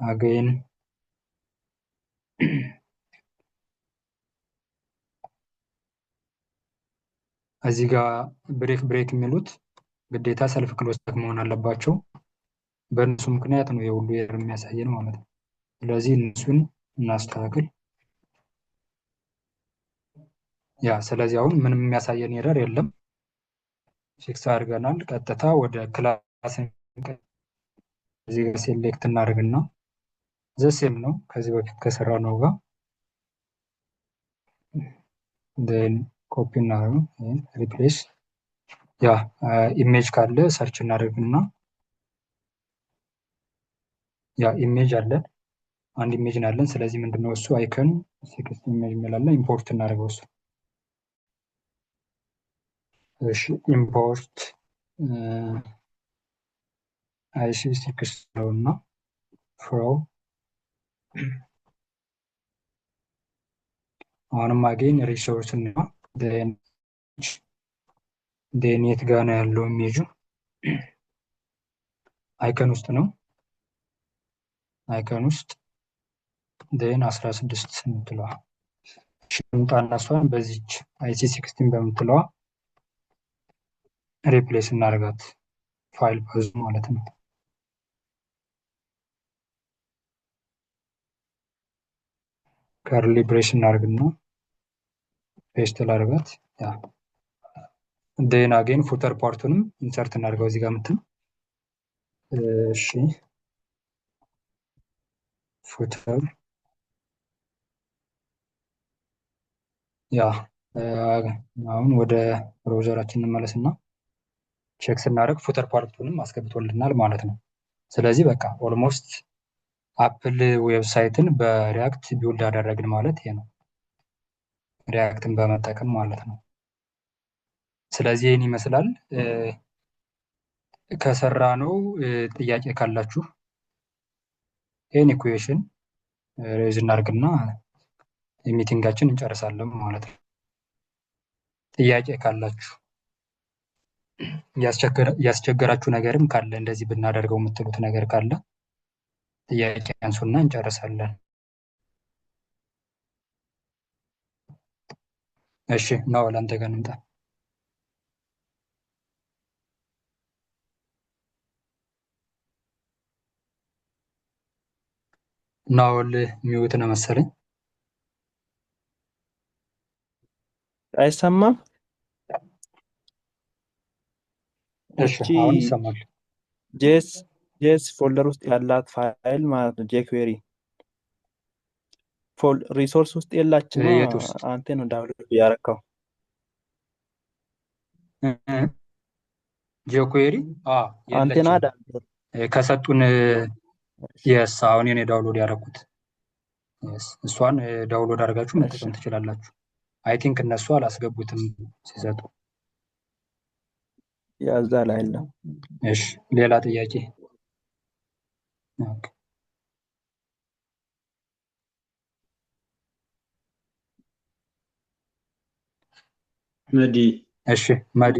አጌን እዚህ ጋር ብሬክ የሚሉት ግዴታ ሰልፍ ክሎዝ ታግ መሆን አለባቸው። በእነሱ ምክንያት ነው የሁሉ ኤረር የሚያሳየን ማለት ነው። ስለዚህ እነሱን እናስተካክል። ያ ስለዚህ አሁን ምንም የሚያሳየን ኤረር የለም፣ ፊክስ አድርገናል። ቀጥታ ወደ ክላስ እዚህ ጋር ሴሌክት እናደርግና ዘሴም ነው ከዚህ በፊት ከሰራ ነው ጋር ዴን ኮፒ እናደርግ ሪፕሌስ። ያ ኢሜጅ ካለ ሰርች እናደርግና ያ ኢሜጅ አለን፣ አንድ ኢሜጅ አለን። ስለዚህ ምንድነው እሱ አይከን 6 ኢሜጅ እንላለን። ኢምፖርት እናደርገው እሱ። እሺ ኢምፖርት IC6 ነውና ፍሮም አሁንም አጌን ሪሶርስ እና ዴን የት ጋር ነው ያለው ኢሜጁ? አይከን ውስጥ ነው። አይከን ውስጥ ዴን 16 የምትለዋ ሽምጣና እሷን በዚች IC16 በምትለዋ ሪፕሌስ እናደርጋት ፋይል ባዙ ማለት ነው። ከርሊ ብሬስ እናደርግና ፔስት ላደርጋት። ያ ዴን አጌን ፉተር ፓርቱንም ኢንሰርት እናደርገው እዚህ ጋር ምትን። እሺ ፉተር ያ አሁን ወደ ብራውዘራችን እንመለስና ቼክ ስናደርግ ፉተር ፓርቱንም አስገብቶልናል ማለት ነው። ስለዚህ በቃ ኦልሞስት አፕል ዌብሳይትን በሪያክት ቢውልድ ያደረግን ማለት ይሄ ነው፣ ሪያክትን በመጠቀም ማለት ነው። ስለዚህ ይህን ይመስላል። ከሰራ ነው ጥያቄ ካላችሁ ይህን ኢኩዌሽን ሬዝ እናድርግና ሚቲንጋችን እንጨርሳለን ማለት ነው። ጥያቄ ካላችሁ ያስቸገራችሁ ነገርም ካለ እንደዚህ ብናደርገው የምትሉት ነገር ካለ ጥያቄ አንሱና እንጨርሳለን። እሺ ናኦል አንተ ጋር እንምጣ። ናኦል ሚውት ነው መሰለኝ። አይሰማም? እሺ እቺ አሁን ይሰማል። ጄስ ፎልደር ውስጥ ያላት ፋይል ማለት ነው። ጄኩዌሪ ሪሶርስ ውስጥ የላችማ። የት ውስጥ? አንተ ነው ዳውንሎድ ያረካው። ጄኩዌሪ አንቴና የለችም ዳውንሎድ ከሰጡን የስ አሁን የኔ ዳውንሎድ ያደረኩት እሷን ዳውንሎድ አድርጋችሁ መጠቀም ትችላላችሁ። አይ ቲንክ እነሱ አላስገቡትም ሲሰጡ። ያዛ ላይ ነው። እሺ ሌላ ጥያቄ? ኦኬ መዲ እሺ መዲ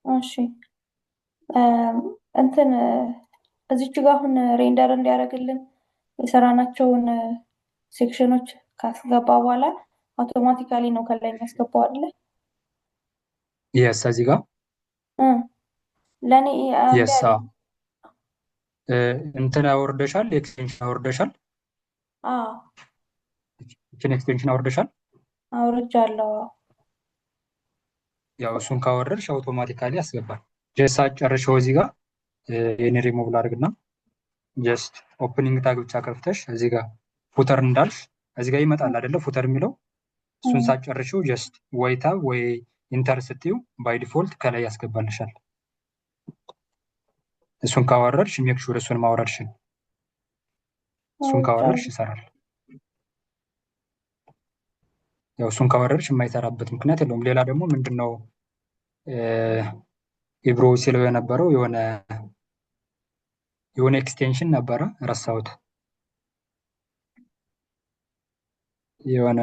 እሺ እንትን እዚች ጋር አሁን ሬንደር እንዲያደርግልን የሰራናቸውን ሴክሽኖች ካስገባ በኋላ አውቶማቲካሊ ነው ከላይ የሚያስገባው አይደለ? የስ እዚህ ጋር ለኔ የስ እንትን አወርደሻል፣ ኤክስቴንሽን አወርደሻል። እችን ኤክስቴንሽን አወርደሻል? አውርጃለሁ። ያው እሱን ካወረድሽ አውቶማቲካሊ ያስገባል። ጀስት አጨርሽው እዚህ ጋር የኔ ሪሙቭ ላድርግና ጀስት ኦፕኒንግ ታግ ብቻ ከፍተሽ እዚህ ጋር ፉተር እንዳልሽ እዚህ ጋር ይመጣል አይደለ? ፉተር የሚለው እሱን ሳጨርሽው ጀስት ወይ ታብ ወይ ኢንተር ስትዩ ባይ ዲፎልት ከላይ ያስገባልሻል። እሱን ካወረድሽ ሜክ ሹር እሱን ማውረድሽን እሱን ካወረድሽ ይሰራል። ያው እሱን ካወረድሽ የማይሰራበት ምክንያት የለውም። ሌላ ደግሞ ምንድነው ኢብሮ ሲለው የነበረው የሆነ ኤክስቴንሽን ነበረ ረሳሁት። የሆነ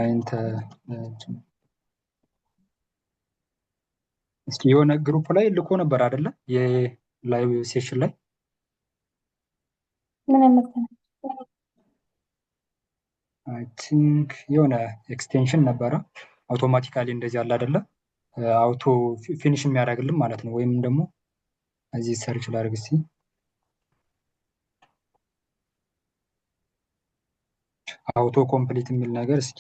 እስኪ የሆነ ግሩፕ ላይ ልኮ ነበር አይደለ? የላይቭ ሴሽን ላይ ምን አይነት አይ ቲንክ የሆነ ኤክስቴንሽን ነበረ አውቶማቲካሊ እንደዚህ አለ አይደለ? አውቶ ፊኒሽ የሚያደርግልን ማለት ነው። ወይም ደግሞ እዚህ ሰርች ላድርግ እስኪ አውቶ ኮምፕሊት የሚል ነገር እስኪ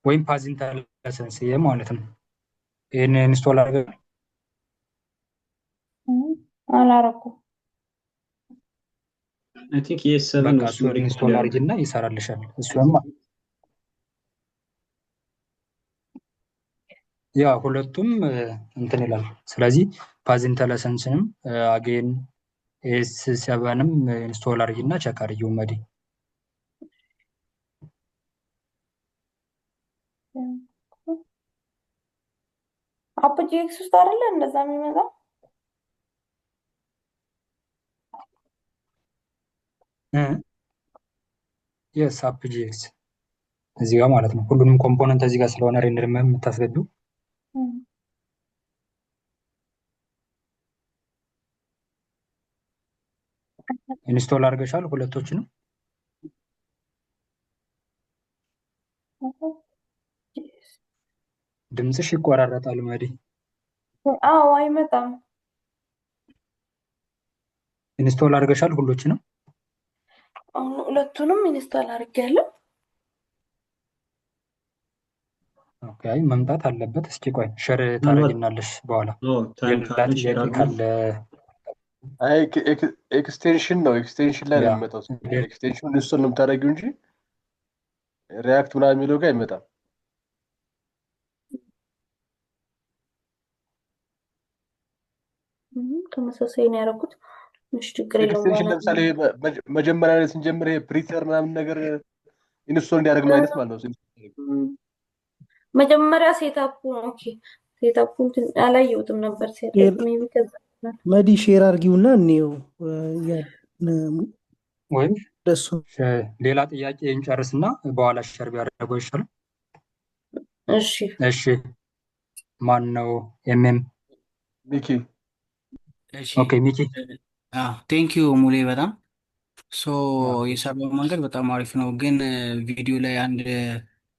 ወይም ፓዝ ኢንተለሰንስ ማለት ነው። ይሄን ኢንስቶል አድርገን አላረኩም። አይ ቲንክ የስ7 በቃ ነው እሱ እሱን ኢንስቶል አድርጊና ይሰራልሻል። እሱም ያ ሁለቱም እንትን ይላል። ስለዚህ ፓዝ ኢንተለሰንስንም አጌን ኤስ7ንም ኢንስቶል አድርጊና ቸክ አድርጊው መዲ። አፕጂኤክስ ውስጥ አይደለ እንደዛ የሚመጣው? የስ አፕጂኤክስ እዚህ ጋር ማለት ነው። ሁሉንም ኮምፖነንት እዚህ ጋር ስለሆነ ሬንደር የምታስገቢው ኢንስቶል አድርገሻል ሁለቶችንም? ድምፅሽ ይቆራረጣል መዲ። አዎ አይመጣም። ኢንስቶል አድርገሻል ሁሎችንም? አሁን ሁለቱንም ኢንስቶል አድርጌያለሁ። ኦኬ መምጣት አለበት። እስኪ ቆይ ሼር ታደርጊናለሽ በኋላ ጥያቄ ካለ። አይ ኤክስቴንሽን ነው፣ ኤክስቴንሽን ላይ ነው የሚመጣው። ኤክስቴንሽን ኢንስቶል ነው የምታደርጊው እንጂ ሪያክት ምናምን የሚለው ጋር አይመጣም። ተመሳሳይ ነው ያደረኩት። እሺ ችግር የለውም። ኤክስቴንሽን ለምሳሌ መጀመሪያ ላይ ስንጀምር ይሄ ፕሪተር ምናምን ነገር ኢንስቶል እንዲያደርግ ነው አይነት ማለት ነው። መጀመሪያ ሴታፑ ኦኬ፣ ሴታፑን አላየሁትም ነበር። ሴታፑ ሜቢ ከዛ መዲ ሼር አድርጊውና እንየው። ወይም ደሱ ሌላ ጥያቄ እንጨርስና በኋላ ሸር ቢያደርገው ይሻላል። እሺ እሺ ማን ነው? ኤምኤም ሚኪ እሺ ኦኬ ሚኪ ቴንክ ዩ ሙሌ በጣም ሶ የሰራው መንገድ በጣም አሪፍ ነው። ግን ቪዲዮ ላይ አንድ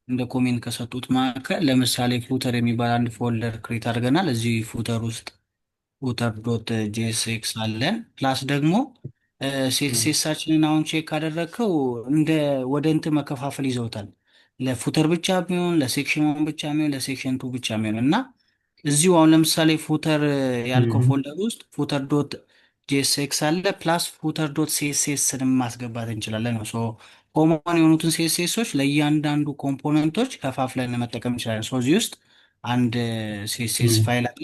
እንደ ኮሜንት ከሰጡት መካከል ለምሳሌ ፉተር የሚባል አንድ ፎልደር ክሬት አድርገናል። እዚህ ፉተር ውስጥ ፉተር ዶት ጄኤስኤክስ አለን። ፕላስ ደግሞ ሴሳችንን አሁን ቼክ ካደረግከው እንደ ወደ እንትን መከፋፈል ይዘውታል። ለፉተር ብቻ ቢሆን ለሴክሽን ዋን ብቻ ቢሆን ለሴክሽን ቱ ብቻ ቢሆን እና እዚሁ አሁን ለምሳሌ ፉተር ያልከው ፎልደር ውስጥ ፉተር ዶት ጄኤስኤክስ አለ ፕላስ ፉተር ዶት ሲኤስኤስንም ማስገባት እንችላለን ነው። ሶ ኮመን የሆኑትን ሲኤስኤሶች ለእያንዳንዱ ኮምፖነንቶች ከፋፍለን መጠቀም እንችላለን። ሶ እዚህ ውስጥ አንድ ሲኤስኤስ ፋይል አለ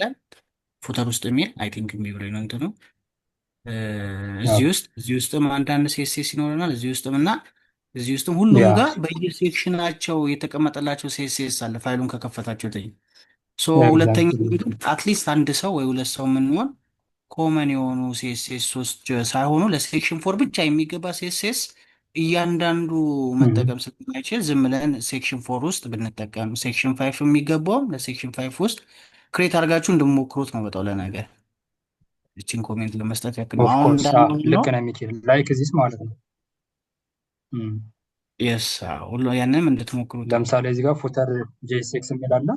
ፉተር ውስጥ የሚል አይ ቲንክ የሚብረኝ ነው እንትኑ እዚህ ውስጥም አንዳንድ ሲኤስኤስ ይኖረናል። እዚህ ውስጥም ሁሉም ጋር በየሴክሽናቸው የተቀመጠላቸው ሲኤስኤስ አለ ፋይሉን ከከፈታቸው ተኝ ሶ ሁለተኛ አትሊስት አንድ ሰው ወይ ሁለት ሰው የምንሆን ኮመን የሆኑ ሲኤስኤሶች ሳይሆኑ ለሴክሽን ፎር ብቻ የሚገባ ሲኤስኤስ እያንዳንዱ መጠቀም ስለማይችል ዝም ብለን ሴክሽን ፎር ውስጥ ብንጠቀም ሴክሽን ፋይፍ የሚገባውም ለሴክሽን ፋይፍ ውስጥ ክሬት አድርጋችሁ እንደሞክሩት ነው። በጣም ለነገር እችን ኮሜንት ለመስጠት ያክል ነው። አሁን ልክ ነው የሚችል ላይክ ዚስ ማለት ነው። የስ ሁሉ ያንንም እንድትሞክሩት ለምሳሌ እዚህ ጋር ፉተር ጄኤስኤክስ የሚላለ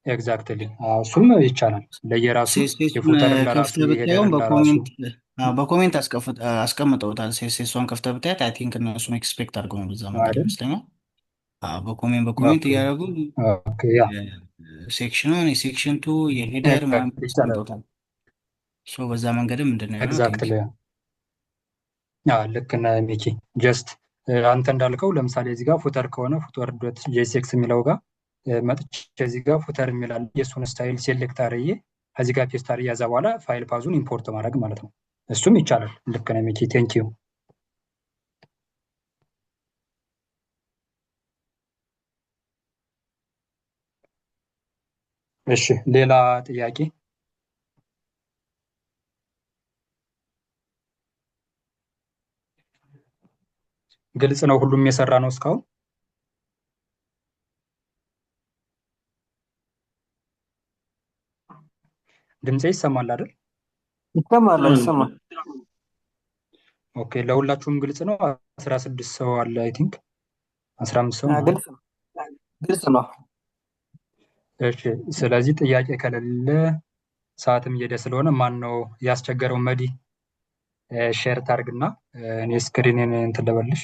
ኤግዛክትሊ እሱም ይቻላል። ለየራሱ የፉተር ለራሱ የሄደር ለራሱ በኮሜንት አስቀምጠውታል። ሴሷን ከፍተህ ብታያት አይ ቲንክ እነሱን ኤክስፔክት አድርገው ነው በዛ መንገድ ይመስለኛል። በኮሜንት እያደረጉ ሴክሽኑን የሴክሽን ቱ የሄደር ምናምን አስቀምጠውታል። በዛ መንገድም ምንድን ነው ኤግዛክትሊ ልክ ነህ ሚኪ። ጀስት አንተ እንዳልከው ለምሳሌ እዚህ ጋር ፉተር ከሆነ ፉተር ዶት ጄኤስኤክስ የሚለው ጋር መጥቼ እዚህ ጋር ፉተር የሚላል የእሱን ስታይል ሴሌክት አርዬ ከዚህ ጋር ፔስት አርዬ ያዛ በኋላ ፋይል ፓዙን ኢምፖርት ማድረግ ማለት ነው። እሱም ይቻላል። ልክ ነህ ሚኪ። ቴንኪዩ። እሺ ሌላ ጥያቄ? ግልጽ ነው። ሁሉም የሰራ ነው እስካሁን። ድምጼ ይሰማል አይደል? ይሰማል ይሰማል። ኦኬ ለሁላችሁም ግልጽ ነው። 16 ሰው አለ አይ ቲንክ 15 ሰው ግልጽ ነው። እሺ ስለዚህ ጥያቄ ከሌለ ሰዓትም እየሄደ ስለሆነ ማን ነው ያስቸገረው? መዲ ሼር ታርግና እኔ ስክሪንን እንትን ልበልሽ።